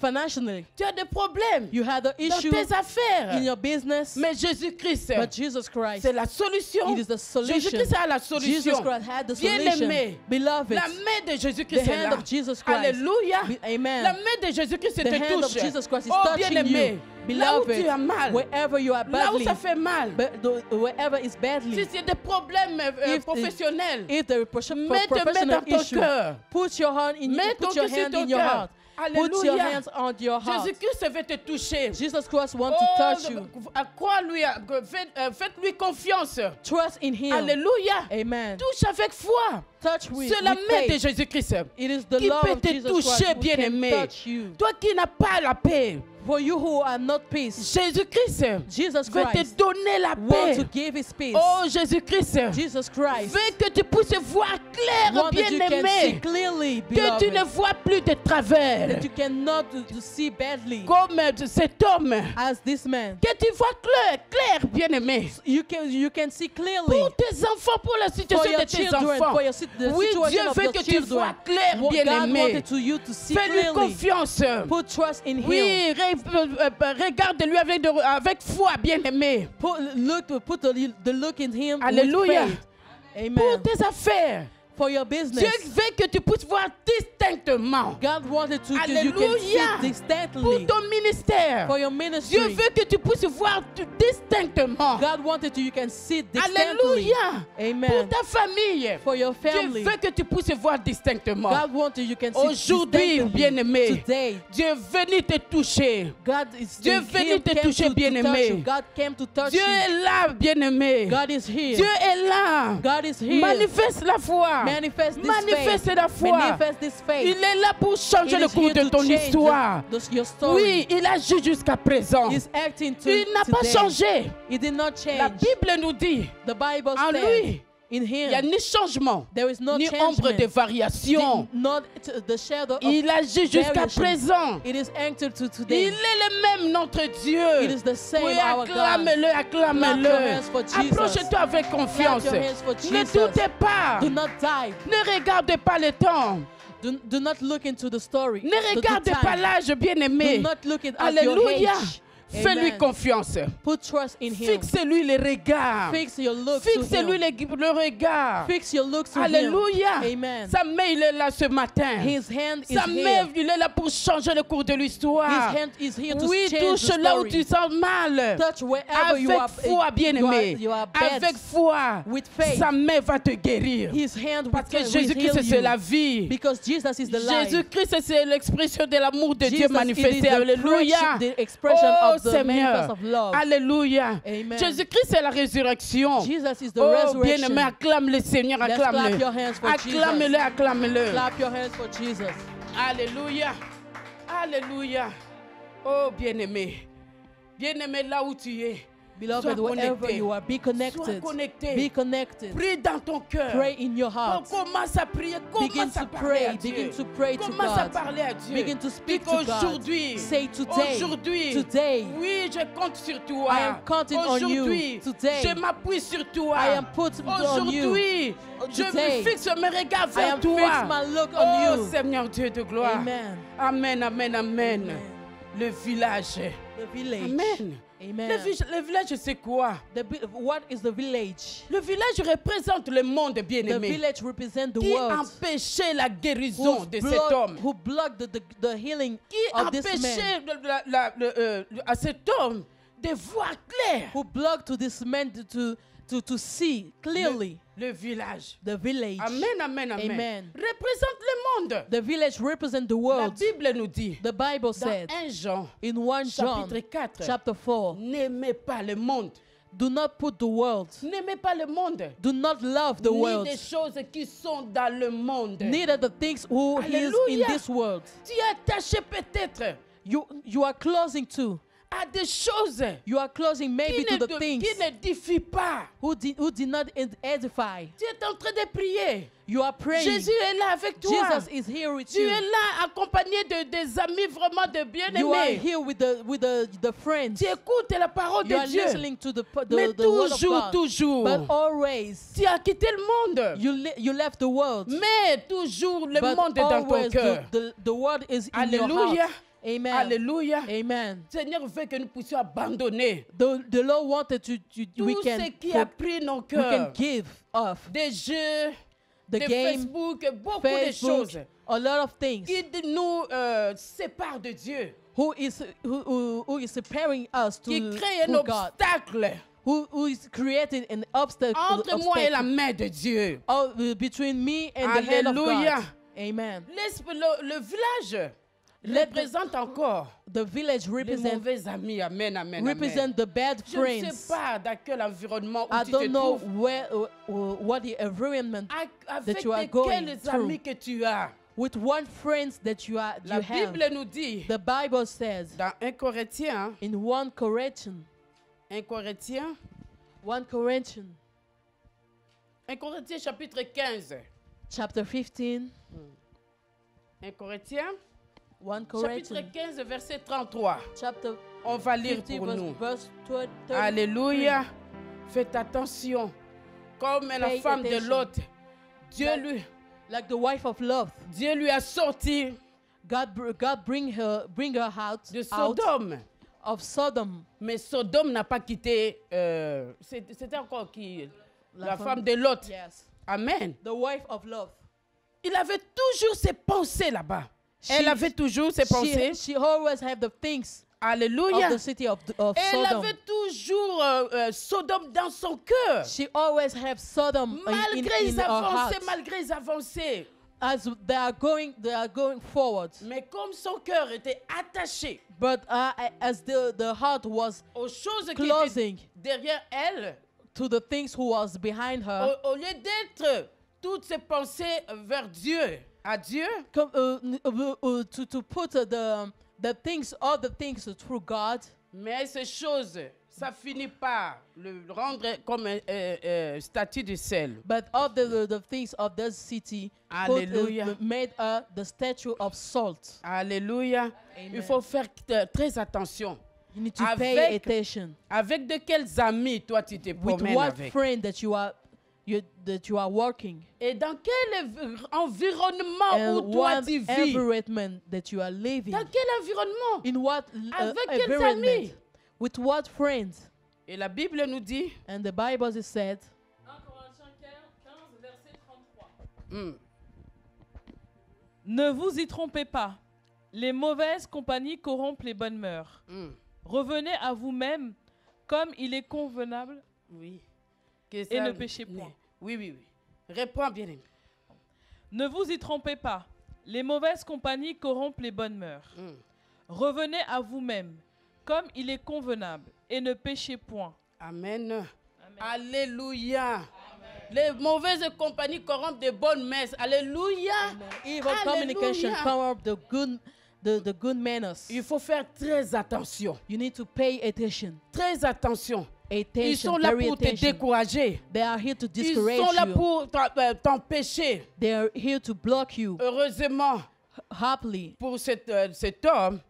financially. Tu as des problèmes You have the dans issue tes affaires. in your business. Mais Jésus-Christ, But Jesus Christ, c'est la solution. it is the solution. Jésus-Christ a la Jesus solution. Christ had the solution. Bien-aimé, Beloved, la main de the Jésus-Christ est hand là. of Jesus Christ. Alléluia. Amen. La main de Jésus-Christ The te hand of touche. Jesus Christ is Oh, touching bien-aimé, you. là où Beloved, tu as mal, wherever you are là où badly, ça fait mal, wherever is si badly, c'est des problèmes If the- professionnels, if the mets ta main professional dans ton issue, cœur. put your hand in Mets put ton your cœur sur hand ton in your cœur. heart. Put your Alléluia. hands on your heart. Jésus-Christ veut te toucher. Jesus Christ wants Oh, to touch you. crois-lui, faites-lui confiance. Trust in Him. Alléluia. Amen. Touche avec foi. Touch with, C'est la with main de faith. Jésus-Christ It is the qui love peut of te Jesus toucher, Christ who can bien-aimé. touch you. Toi qui n'as pas la paix, For you who are not peace, Jésus-Christ Jesus veut te Christ donner la wants to paix. give His peace. Oh, Jésus-Christ Jesus Christ veut que tu puisses voir clair, wants that you can see bien-aimé. clearly, Que tu ne beloved, vois plus de travers. that you cannot to see badly Comme cet homme. as this man. Que tu vois clair, bien-aimé. You can see clearly Pour tes enfants, pour la for situation your de tes children, enfants. for your the Oui, situation Dieu of veut your que tu children. vois clair, What God bien-aimé. wanted to you to see Fais-lui clearly. confiance. Put trust in Him. Oui, regarde-lui avec foi, bien-aimé. Put the look in Him Alléluia. with faith. Pour Amen. tes affaires. For your Dieu business, veut que tu puisses voir distinctement. God wanted to you can Alléluia. see Pour distinctly. ton ministère. For your Dieu ministry, veut que tu puisses voir distinctement. God wanted you can see distinctly. Alléluia. Pour Amen. ta famille. For your Dieu family, veut que tu puisses voir distinctement. God wanted you can see Aujourd'hui, distinctly. bien-aimé, Today, Dieu est venu te toucher. God is Dieu He venu te came toucher, to bien-aimé. touch you. God came to touch Dieu you. est là, bien-aimé. God is here. Dieu est là. God is here. Manifeste la foi. Manifest this Manifeste faith. la foi. Manifest this faith. Il est là pour changer It le is cours here de to ton change histoire. your story. Oui, il agit jusqu'à présent. He's acting to Il n'a pas today. changé. He did not La change. Bible nous dit, The Bible en says lui, in il n'y a Him ni changement, there is no ni changement. ombre de variation. Not the shadow of Il agit jusqu'à variation. présent. It is anchored to Il today. est le même, notre Dieu. It is the same, Oui, our God. acclame-le, acclame-le. Clap your hands for Jesus. Approche-toi avec confiance. Clap your hands for Ne Jesus. doutez pas. Do not die. Ne regarde pas le temps. Do not look into the story. Ne the regarde time. pas l'âge, bien-aimé. Do not look at your Alléluia. age. Fais-lui Amen. confiance. Put trust in Him. Fixe-lui les regards. Fix your look to Fixe-lui Him. le regard. Fix your look to Alléluia. Him. Amen. Sa main, il est là ce matin. His hand is Sa main, here. il est là pour changer le cours de l'histoire. His hand is here to Oui, change touche the là où story. tu sens mal. Touch wherever you Avec are. foi, bien-aimé. You are bad. Avec foi, With faith. sa main va te guérir. His hand Parce que will Jésus-Christ, heal c'est you. la vie. Because Jesus is the life. Jésus-Christ, c'est l'expression de l'amour de Dieu Jesus, manifesté. it is Alléluia. the expression Oh, of the Seigneur. manifest of love. Alléluia. Amen. Jésus-Christ, c'est la résurrection. Jesus is the Oh, resurrection. bien-aimé, acclame le Seigneur, Let's acclame-le. clap your hands for Acclame-le, Jesus. acclame-le. Clap your hands for Jesus. Alléluia. Alléluia. Oh, bien-aimé. Bien-aimé, là où tu es. Beloved, Sois wherever connecté. you are, be connected. Sois connecté. Be connected. Prie dans ton cœur. Pray in your Oh, heart. commence à prier. Begin Commence à to parler à pray. Dieu. Begin to pray to Commence à God. parler à Dieu. Begin to speak Dis to God. qu'aujourd'hui, Say today. aujourd'hui, Today. oui, je compte sur toi. I am counting on you. Aujourd'hui, Today. je m'appuie sur toi. I am put on you. Aujourd'hui, je Today. me fixe mes regards I vers am toi. fix my look on Oh, you. Seigneur Dieu de gloire. Amen. Amen, amen, amen. Amen. Le village. The village. Amen. Amen. Le village, c'est quoi? What is the village? Le village représente le monde The bien-aimé. village represents the Qui world. empêchait la guérison de cet homme? Who blocked the healing Qui of this man? empêchait à cet homme de voir clair? Who blocked to this man to see clearly? Le village. The village. Amen, amen, amen. Amen. Représente le monde. The village represents the La world. Bible nous dit, The Bible dans said 1 Jean, in 1 John chapitre 4, chapter 4, n'aimez pas le monde. do not put the world, N'aimez pas le monde. do not love the Ni world, des choses qui sont dans le monde. neither the things who is in Alléluia. this world. Tu es attaché peut-être You are closing to à des choses You are closing maybe qui to the things qui n'édifient pas. who did not edify. Tu es en train de prier. You are praying. Jésus est là avec toi. Jesus is here with Tu you. es là accompagné des amis vraiment de You are bien-aimés. here with the friends. Tu écoutes la parole You de are Dieu. listening to the Mais word of toujours, God. toujours, But always, tu as quitté le monde. you left the world. Mais toujours, le But monde est dans ton always, cœur. the word is in your Alléluia. heart. Amen. Alléluia. Amen. Seigneur veut que nous puissions abandonner The Lord wanted to we tout can ce qui a pris nos we can cœurs. give off Des jeux, the de game, Facebook, beaucoup de Facebook, choses a lot of things. qui nous séparent de Dieu, Who is preparing us qui to créent un God? obstacle Who is creating an obstacle, entre moi et la main de Dieu. between me and the hand of Alléluia. God? Amen. Le village Let représente encore The village les represent mauvais amis. Amen, amen, represent amen. the bad Je ne friends. sais pas dans quel environnement où I tu te don't know trouves. what the environment Avec you are going quels through. amis que tu as. with one friends that you La have. Bible nous dit The Bible says dans 1 Corinthiens, in 1 Corinthians 1 Corinthiens, 1 Corinthians 1 Corinthiens chapitre 15. chapter 15, 1 Corinthiens, 1 chapitre Corinthians 15, verset 33. chapter On va lire 15 pour nous. verse 30. Alléluia. Faites attention. Comme la Pay femme de attention. Lot, Like the wife of Lot, Dieu lui a sorti God bring her out de Sodome. of Sodom. Mais Sodome n'a pas quitté. C'était encore qui? La femme de Lot. Yes, Amen. the wife of Lot. Il avait toujours ses pensées là-bas. Elle She- avait toujours ses pensées. She always have the things Alléluia. of the city of Elle Sodom. avait toujours Sodome dans son cœur. She always have Sodom Malgré in les her avancées, heart. malgré les avancées. As they are going forward. Mais comme son cœur était attaché But as the heart was aux choses qui étaient closing derrière elle, to the things who was behind her, au lieu d'être toutes ses pensées vers Dieu, à Dieu, to put the things, all the things through God, mais ces choses, ça finit par le rendre comme un statut de sel. but all the things of this city Alléluia. made the statue of salt. Alléluia. Amen. Il faut faire très attention. You need to pay Avec, attention. avec de quels amis toi tu te With promènes what avec? friend that you are working, Et dans quel environnement où and toi what tu vis? environment that you are living. Dans quel environnement? In what Avec quels environment? amis? With what friends? Et la Bible nous dit, And the Bible is said, 1 Corinthiens 15, verset 33. hmm, Ne vous y trompez pas. Les mauvaises compagnies corrompent les bonnes mœurs. hmm, Revenez à vous-même comme il est convenable. oui. Que Et ça- ne péchez point. Oui, oui, oui. Réponds bien aimé. Ne vous y trompez pas. Les mauvaises compagnies corrompent les bonnes mœurs. Hmm. Revenez à vous-même comme il est convenable et ne péchez point. Amen. Alléluia. Les mauvaises compagnies corrompent de bonnes messes. Alléluia. evil Alléluia. communication corrupt the good manners. Il faut faire très attention. You need to pay attention. Très attention. Ils Attention, sont là very pour te attention. décourager. They are here to Ils discourage sont là you. pour t'empêcher. They are here to block you. Heureusement, Happily, pour cet homme,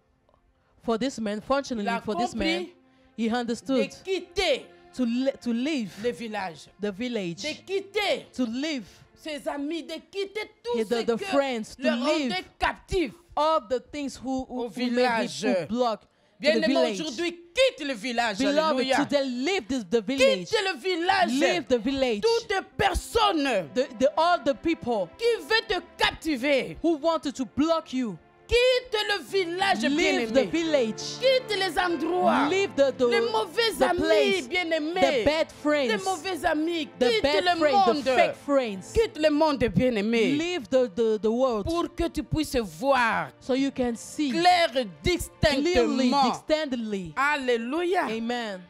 for this man, il fortunately a for this man, compris he de understood quitter to leave le village, the village, de quitter to leave ses amis, de quitter tout the ce que friends, to le leave rendait captif. all the things who Au made him village. who block to the Bien-aimé, village. aujourd'hui, quitte le village. Beloved, Alléluia. today leave the village. Quitte le village. Leave the village. Toute personne All the people qui veut te captiver, who wanted to block you, quitte le village, leave the bien-aimé. village. Quitte les endroits. Leave Les mauvais the amis, place, the bien-aimés. bad friends, Les mauvais amis. the Quitte bad le friends, the monde. fake friends. Quitte le monde, bien-aimé. Leave the world Pour que tu puisses voir so you can see clair, clearly, distinctement. distinctly. Alléluia. Amen.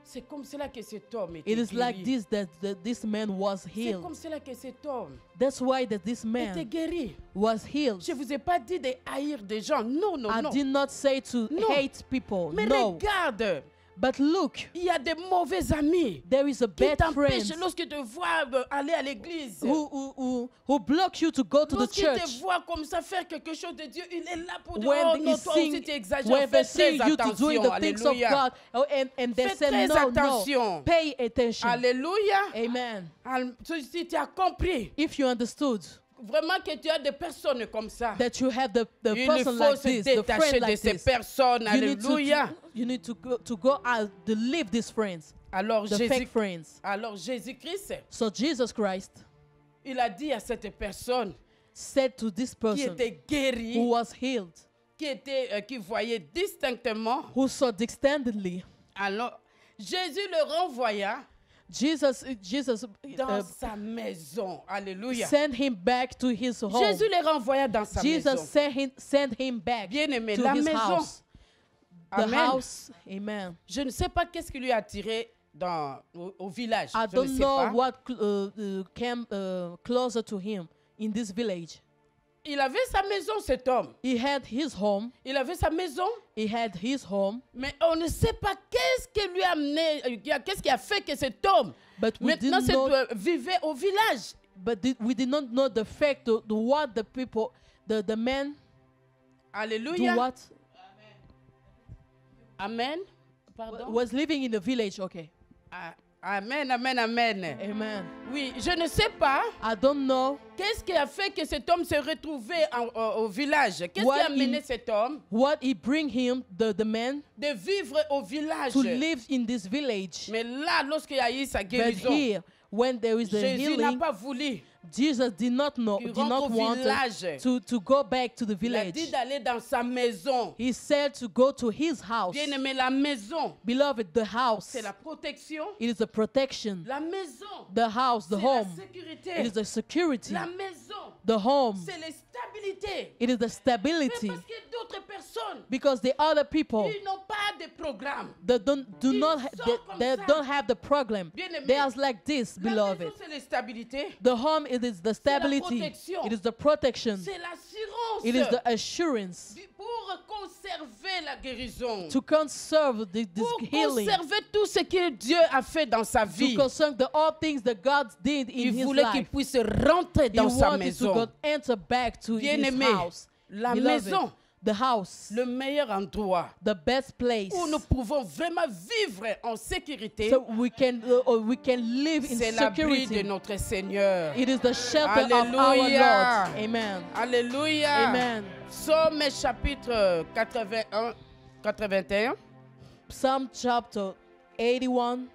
C'est comme cela que cet homme était It is like guéri. this that this man was C'est healed. comme cela que cet homme That's why that this était man guéri. was healed. Je ne vous ai pas dit de haïr des gens. Non, non, I non. did not say to No. hate people. Mais No. regarde, But look, il y a des mauvais amis there is a qui bad t'empêchent friend lorsqu'ils te voient aller à l'église. who block you to go to the Lorsqu'ils te church. voient comme ça faire quelque chose de Dieu, il est là pour dire, When oh they non, toi sing, aussi tu exagères, when fais they see très you to doing attention. the things of Alléluia. God, and they Fais say très no, attention. no, pay attention. Alléluia. Amen. Si tu as compris If you understood vraiment que tu as des personnes comme ça, that you have the il person faut like se this, the détacher friend de like ces this, personnes. you Alléluia. need to go out to leave these friends, Alors the fake friends. Jésus-Christ, So Jesus Christ il a dit à cette personne said to this qui person était guérie, who was healed, qui voyait distinctement. who saw distinctly, Alors Jésus le renvoya Jesus dans sa maison. Alléluia. sent him back to his home. Jésus le renvoya dans sa Jesus maison. sent him back Bien-aimé, to la his maison. house. The Amen. house, amen. Je ne sais pas qu'est-ce qui lui a attiré au village. I Je ne don't sais know pas. what came closer to him in this village. Il avait sa maison, cet homme. He had his home. Il avait sa maison, He had his home. mais on ne sait pas qu'est-ce qui lui a amené, qu'est-ce qui a fait que cet homme, But we maintenant, didn't know. vivait au village. We did not know the fact of what the people, the men do Alléluia. what Amen. Pardon. was living in the village. Okay, Ah, Amen, amen, amen. amen. Oui, je ne sais pas I don't know qu'est-ce qui a fait que cet homme se retrouvait au village. Qu'est-ce qui What a amené in- cet homme what he bring him, the man, de vivre au village. to live in this village. Mais là, lorsqu'il y a eu sa But guérison, here, when there is the Jésus n'a healing, pas voulu Jesus did not qu'il rentre au want village. to go back to the Il a dit village. d'aller dans sa maison. He said to go to his house. Bien-aimé, la maison, Beloved, the house, c'est la protection. it is the protection. La maison, The house, the c'est home, la sécurité. it is the security. La maison, The home, c'est la stabilité. it is the Mais stability. parce que d'autres personnes, Because the other people, ils n'ont pas de programme. they do Ils not sont they, comme they ça. don't have the problem. Bien-aimé, They are like this, La beloved. maison, c'est la stabilité. The home, it is the stability. protection. It is the protection. C'est l'assurance. It is the assurance Pour conserver la guérison. to conserve this Pour healing. conserver tout ce que Dieu a fait dans sa To vie. conserve all things that God did in Il his voulait qu'il life. puisse rentrer He dans sa wanted to maison. go enter back to his Bien-aimé, house. la Beloved, maison, the house, le meilleur endroit the best place, où nous pouvons vraiment vivre en sécurité, so we can live in c'est l'abri de security. notre Seigneur. It is the shelter of our Alléluia. Lord. Amen. Alléluia. Amen. Psaume chapitre 81. Psalm chapter 81.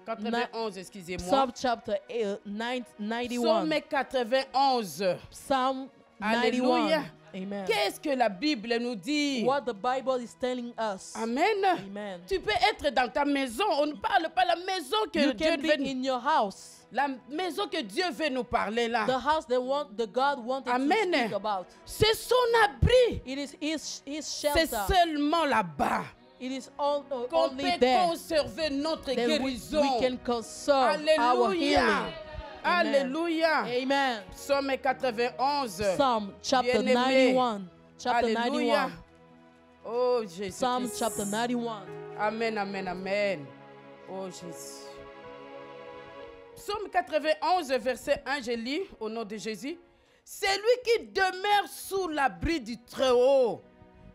91, excusez-moi. Psalm chapter 91. Psaume 91. Psalm 91. Alléluia. Amen. Qu'est-ce que la Bible nous dit? What the Bible is telling us. Amen. Amen. Tu peux être dans ta maison. On ne parle pas de la maison que You Dieu can veut be nous... in your house. La maison que Dieu veut nous parler là. The house the God wanted Amen. to speak about. C'est son abri. It is his C'est shelter. seulement là-bas It is qu'on only peut there conserver notre that guérison. we can conserve our Alléluia. healing. Alléluia. Amen. Psaume 91. Psalm chapter Bien-aimé. 91. Chapter Alléluia. 91. Oh Jésus. Psalm chapter 91. Amen, amen, amen. Oh Jésus. Psaume 91, verset 1, je lis au nom de Jésus. C'est lui qui demeure sous l'abri du Très-Haut,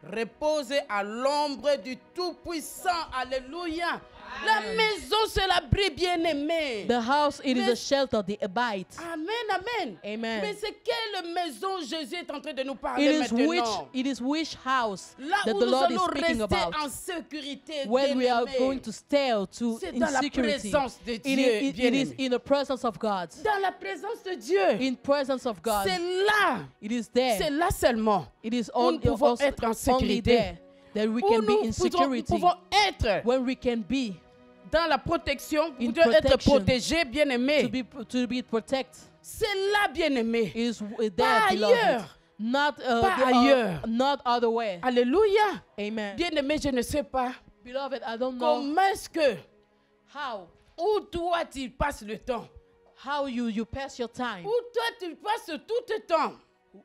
repose à l'ombre du Tout-Puissant. Alléluia. La maison, c'est l'abri bien-aimé. The house, it is Mais- a shelter, the abide. Amen, amen. Amen. Mais c'est quelle maison Jésus est en train de nous It parler is maintenant? which house Là that où the nous Lord is allons speaking rester about. en sécurité, When we are bien-aimé. going to stay to C'est in dans la security. présence de It Dieu, is bien-aimé. in the presence of God. Dans la présence de Dieu. In presence of God. C'est là. It is C'est there. là seulement. It is où nous pouvons also être en only sécurité. there that we Où can be nous in security. pouvons être When we can be dans la protection. In Nous devons être protection. protégés, bien-aimés. to be protected. C'est là, bien-aimés. It is there, Pas beloved. ailleurs. Not Pas ailleurs. not other way. Alléluia. Amen. Bien-aimé, je ne sais pas Beloved, I don't know comment est-ce que, how où toi tu passes le temps, you pass your time. où toi tu passes tout le temps.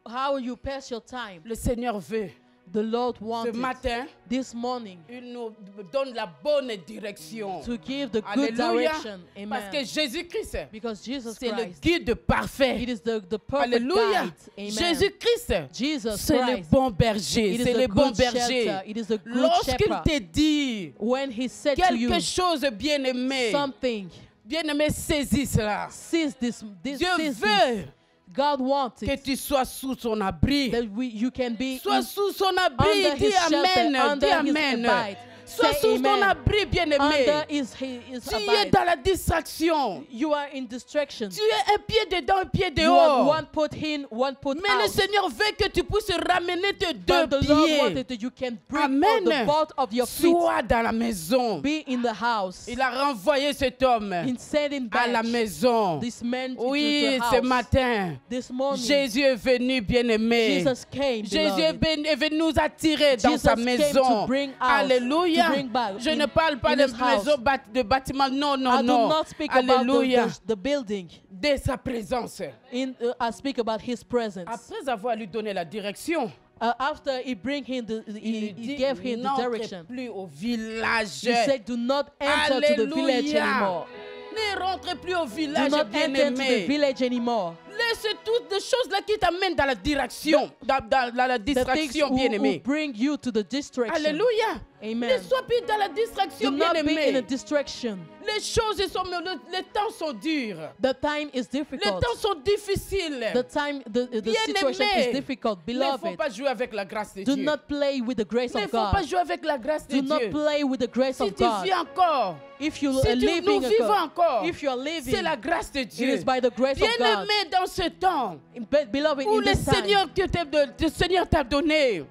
How you pass your time. Le Seigneur veut, The Lord ce wanted matin, this morning il nous donne la bonne direction. to give the good Alléluia. direction. Parce que Amen. Jésus-Christ, Because Jesus c'est le Christ, guide parfait. it is the perfect Alléluia. guide. Amen. Jésus-Christ, Jesus c'est le Christ, bon berger. it is C'est the le bon good berger. shelter. It is the good Lorsqu'il shepherd. te dit When he said to you quelque chose, bien-aimé, something, bien-aimé, saisis cela. seize this Dieu seize this. veut God wants que it. tu sois sous son abri. That you can be Sois sous son abri. under Dis his shelter, Amen. Dis under his Amen. abide. Sois Say sous son amen. abri, bien-aimé. Under his Tu es abide. dans la distraction. You are in distraction. Tu es un pied dedans, un pied You are dehors. one put in, one put Mais le out. Seigneur veut que tu puisses ramener tes deux But the Lord pieds. wanted that you can bring Amen. the both of your feet. Sois dans la maison. Be in the house. Il a renvoyé cet homme In sending à la back maison. this man to Oui, the ce house. matin, This morning, Jésus est venu, bien-aimé. Jesus came, Jésus est beloved. venu nous attirer dans Jesus sa came maison. to bring out, Alléluia. to bring back Je in- ne parle pas in de his house. maison, de bâtiment. Non, I non, do non. not speak Alléluia. about the building. De sa présence. I speak about his presence. Après avoir lui donné la direction, After he bring him il he dit, gave him the n'entre direction. plus au village. He said, "Do not enter to the village Alléluia. anymore. Ne rentre plus au Do village, not enter to the bien-aimé. village anymore." Laisse toutes les choses là qui t'amènent dans la direction, dans la The things distraction, who bien-aimé. bring you to the distraction. Alléluia. Amen. Ne sois plus dans la Do distraction, not be in a bien-aimé. distraction. Les choses sont, les temps sont durs. The time is Les difficult. temps sont difficiles. The Bien situation aimé. is difficult, Il ne faut beloved. pas jouer avec la grâce de Do Dieu. not play with the grace Il ne of faut pas God. jouer avec la grâce de Do not Dieu. play with the grace Si of tu God. vis encore, If you si are nous living, vivons encore, if you are c'est living, la grâce de it Dieu. is by the grace of God. Bien-aimé dans ce temps Beloved, où in le this time, Seigneur t'a donné,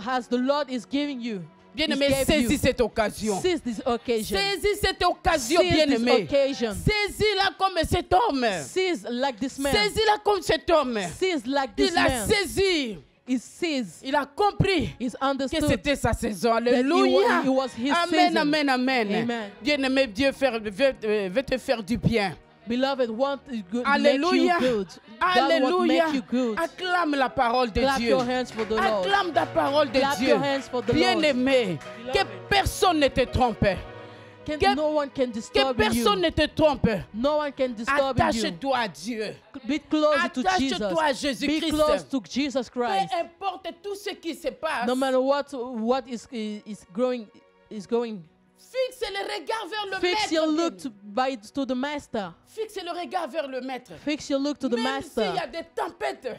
as the Lord is giving you, bien-aimé, He gave saisis you. cette occasion. Seize this occasion. Saisis cette occasion, Seize this bien-aimé. occasion. Saisis-la comme cet homme. Seize like this man. Saisis-la comme cet homme. Seize like this Il a man. saisi. He sees. Il a compris He's que understood. c'était sa saison. That Alléluia. it was his Amen, season. amen, amen. Amen. Bien-aimé, Dieu veut te faire du bien. Beloved, want to make you Alléluia. good. God want to Alléluia. make you good. Acclame la parole de Clap Dieu. your hands for the Lord. Acclame la parole de Clap Dieu. your hands for the Lord. Bien-aimé, que Beloved. personne ne te trompe. Que- No one can Que disturb personne you. ne te trompe. No one can disturb you. Attache-toi à Dieu. Be close to Jesus. Attache-toi à Be Jésus-Christ. close to Jesus Peu Christ. importe tout ce qui se passe. No matter what is going. Fixe le regard vers le Fix maître. your look bien. to the master. Fixe le regard vers le maître. Fix your look to the Même s'il y master. a des tempêtes,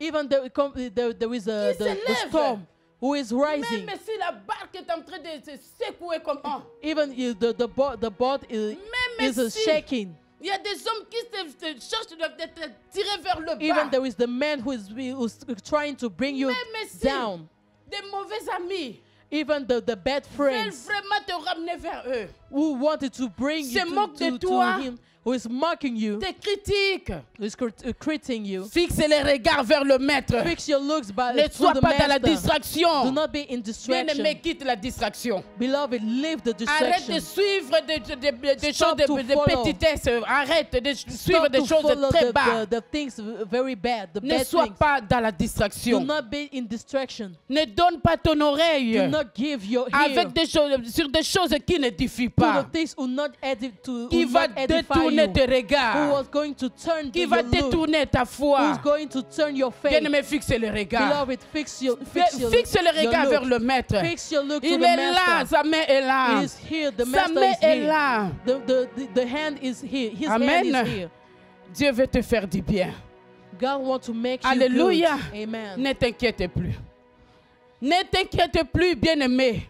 Even there is Qui se the lève. storm who is rising. même si la barque est en train de se secouer comme un. Even the boat is Même si shaking. il y a des hommes qui cherchent de te tirer vers le Even bas. there is the man who's trying to bring you Même si down. des mauvais amis Even the bad veulent friends vraiment te ramener vers eux. who wanted to bring Se you moquent de to toi. him, who is mocking you, Te critiquent. who is critiquing you. Fixe les regards vers le maître. Fix your looks Ne to sois the pas dans la master. Do distraction. not be in distraction. Bien-aimé, quitte la distraction. Beloved, leave the Arrête distraction. de suivre des Stop choses to de follow. petitesse. Arrête de suivre Stop des to choses follow très bas. the things very bad, the Ne bad sois things. pas dans la Do distraction. not be in distraction. Ne donne pas ton oreille Do not give your ear avec des choses, sur des choses qui n'édifient to pas. the things who not Qui va edify détourner you. tes Who regards. was going to turn Qui your va look. détourner ta Who's foi. going to turn your faith. Bien-aimé, fixe le regard. Beloved, fix le regard vers le maître. Fix your look to Il the est là, master. sa main est là. He is here. The Sa master main is est here. là. The hand is here. His Amen. hand is here. Dieu veut te faire du bien. God wants to make you Alléluia. good. Amen. Ne t'inquiète plus. Ne t'inquiète plus, bien-aimé.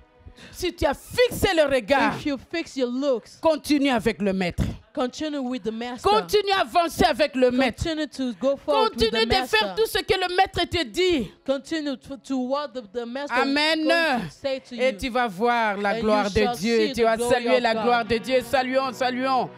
Si tu as fixé le regard, If you fix your looks, continue avec le maître. continue with the master. Continue à avancer avec le maître. Continue to go forward with Continue the de master. faire tout ce que le maître te dit. Continue to what the master Amen. is going to say to Et you. tu vas voir la And gloire you de shall Dieu. see Tu the vas glory saluer of la God. gloire de Dieu. Saluons, saluons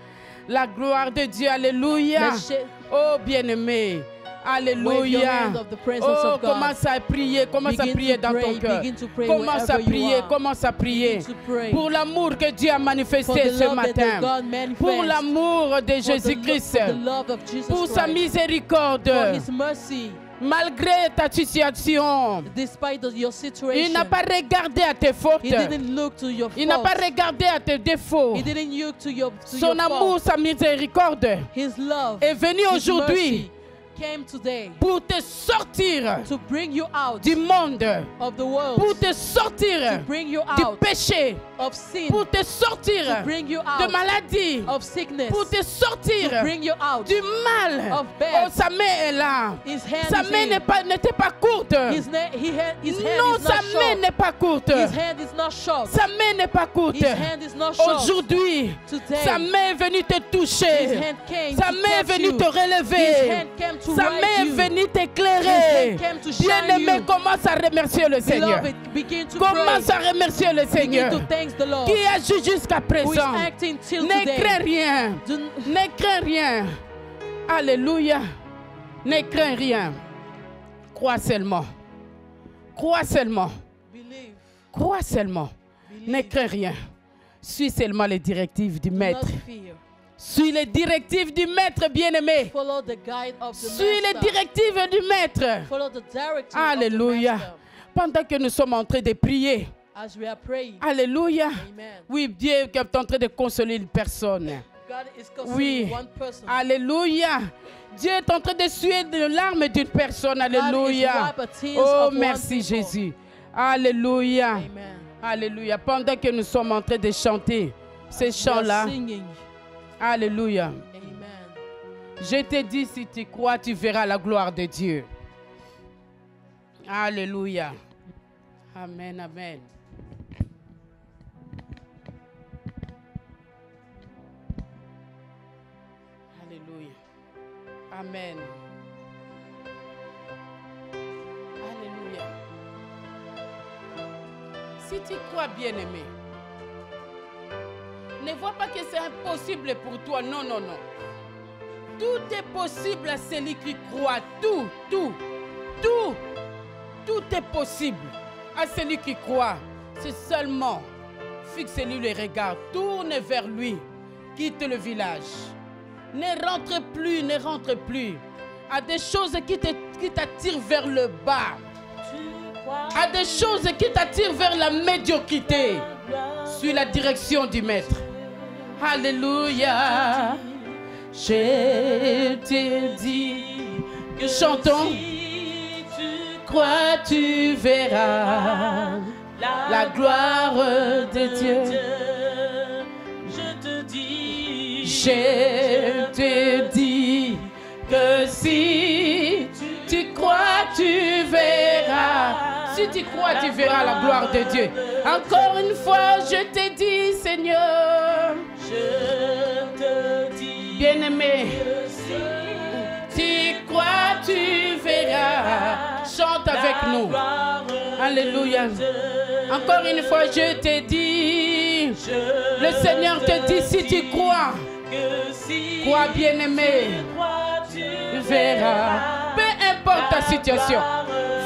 la gloire de Dieu. Alléluia. Let's share- Oh bien-aimé, Alléluia. of the presence Oh, of God. commence à prier, commence à Begin prier to dans pray, ton cœur. begin to pray Commence à wherever you prier, are. commence à prier. Begin to pray. Pour l'amour que Dieu a For manifesté the ce love that matin. God manifests. Pour l'amour de For Jésus-Christ. the love of Jesus Pour sa Christ. miséricorde. For His mercy. Malgré ta situation. Despite your Il situation. n'a pas regardé à tes fautes. He didn't look to your Il n'a pas faults. regardé à tes défauts. He didn't look to your Son amour, faults. sa miséricorde His love est venu His aujourd'hui mercy came today pour te sortir to bring you out du monde, of the world, pour te sortir to bring you du out péché, of sin, pour te sortir to bring you de out maladie, of sickness, pour te sortir to bring you out. du mal. of bad. Oh, sa main est là. His hand Sa is main in. n'était pas courte. His hand Non, is sa not main short. n'est pas courte. His hand is not short. Sa main n'est pas courte. His hand is not short. Aujourd'hui, Today, sa main est venue te His toucher. hand came Sa to main est touch venue you. te His relever. hand came to Sa rise main est you. venue His t'éclairer. hand came to shine Bien-aimé, you. commence à remercier le Seigneur. Beloved, begin to pray. Commence à remercier le Begin Seigneur to thank the Lord qui agit jusqu'à who is présent. acting till Ne today. crains rien. Do- Ne crains rien. Alléluia. Ne crains rien. Crois seulement. Crois seulement. Believe. Crois seulement. Ne Believe. crains rien. Suis seulement les directives du Do maître. not fear. Suis les directives du maître, bien-aimé. Follow the guide of the Suis les master. directives du maître. Follow the directive Alléluia. of the master. Pendant que nous sommes en train de prier. As we are praying. Alléluia. Amen. Oui, Dieu est en train de consoler une personne. God is consoling Oui. one person. Alléluia. Dieu est en train de suer les larmes d'une personne. God is Alléluia. wipe the tears Oh, of one merci people. Jésus. Alléluia. Amen. Alléluia. Pendant que nous sommes en train de chanter ces We are chants-là. singing. Alléluia. Amen. Je te dis, si tu crois, tu verras la gloire de Dieu. Alléluia. Amen, amen. Alléluia. Amen. Alléluia. Si tu crois, bien-aimé, ne vois pas que c'est impossible pour toi. Non, non, non. Tout est possible à celui qui croit. Tout est possible à celui qui croit. C'est seulement fixe-lui le regard, tourne vers lui, quitte le village. Ne rentre plus à des choses qui t'attirent vers le bas, à des choses qui t'attirent vers la médiocrité. Suis la direction du maître. Alléluia. Je te dis que chantons. Si tu crois, tu verras la gloire de Dieu. Je te dis que si tu crois, tu verras. Si tu crois, tu verras la gloire de Dieu. Encore une fois, je te dis, Seigneur. Je te dis, bien-aimé, si tu crois, tu verras. Chante avec nous. Alléluia. Encore une fois, je te dis, le Seigneur te dit, si tu crois, crois, bien-aimé, tu verras. Peu importe ta situation,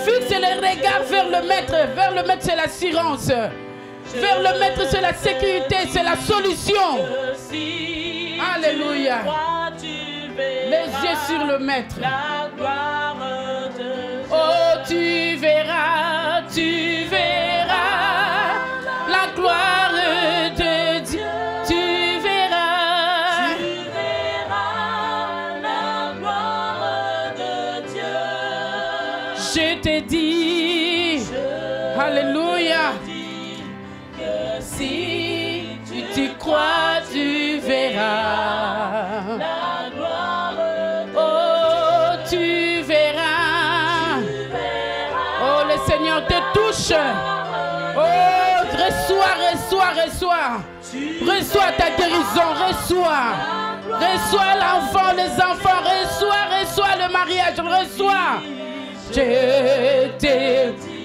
fixe le regard vers le maître. Vers le maître, c'est l'assurance. Vers le maître, c'est la sécurité, c'est la solution. Alléluia. Les yeux sur le maître. Oh, tu verras la gloire de Dieu. Tu verras la gloire de Dieu. Je te dis, alléluia. Si tu crois, tu verras la gloire de Dieu. Oh, tu verras. Oh, le Seigneur te touche. Oh, reçois. Reçois ta guérison, reçois l'enfant, les enfants, reçois le mariage, reçois.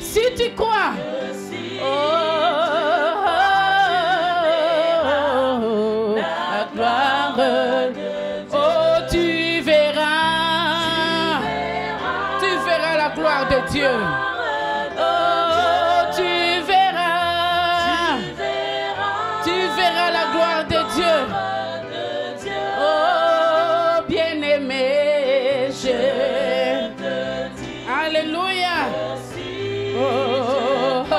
Si tu crois. La gloire. Oh, tu verras Dieu. Oh, tu verras. Tu verras la gloire de Dieu. Oh, bien-aimé, je te dis. Alléluia. Oh, oh,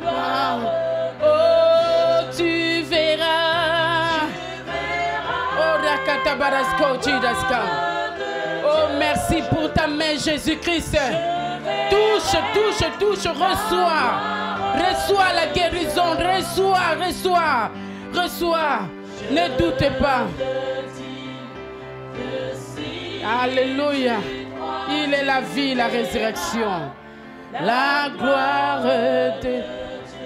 oh, oh, tu verras. Oh, Rakatabarasco, Chidaska. Oh, merci pour ta main, Jésus-Christ. Touche, touche, touche, reçois. Reçois la guérison, reçois. Ne doute pas. Alléluia. Il est la vie, la résurrection. La gloire de Dieu.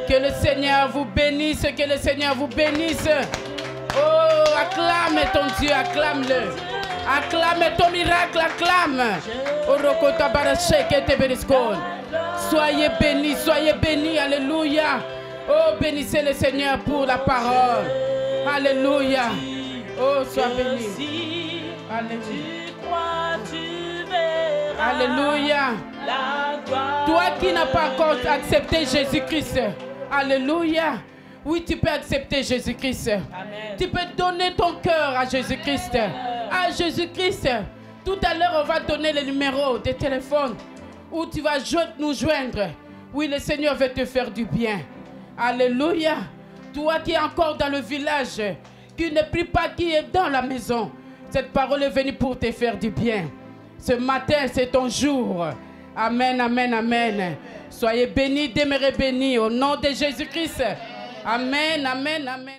Que le Seigneur vous bénisse, que le Seigneur vous bénisse. Oh, acclame ton Dieu, acclame-le. Acclame ton miracle, acclame. Soyez bénis, alléluia. Oh, bénissez le Seigneur pour la parole. Alléluia. Oh, sois béni. Alléluia. Toi qui n'as pas encore accepté Jésus-Christ. Alléluia. Oui, tu peux accepter Jésus-Christ. Tu peux donner ton cœur à Jésus-Christ. À Jésus-Christ. Tout à l'heure, on va donner le numéro de téléphone où tu vas nous joindre. Oui, le Seigneur veut te faire du bien. Alléluia. Toi qui es encore dans le village, qui ne prie pas, qui est dans la maison, cette parole est venue pour te faire du bien. Ce matin, c'est ton jour. Amen, amen, amen. Soyez bénis, demeurez bénis au nom de Jésus-Christ. Amen, amen, amen.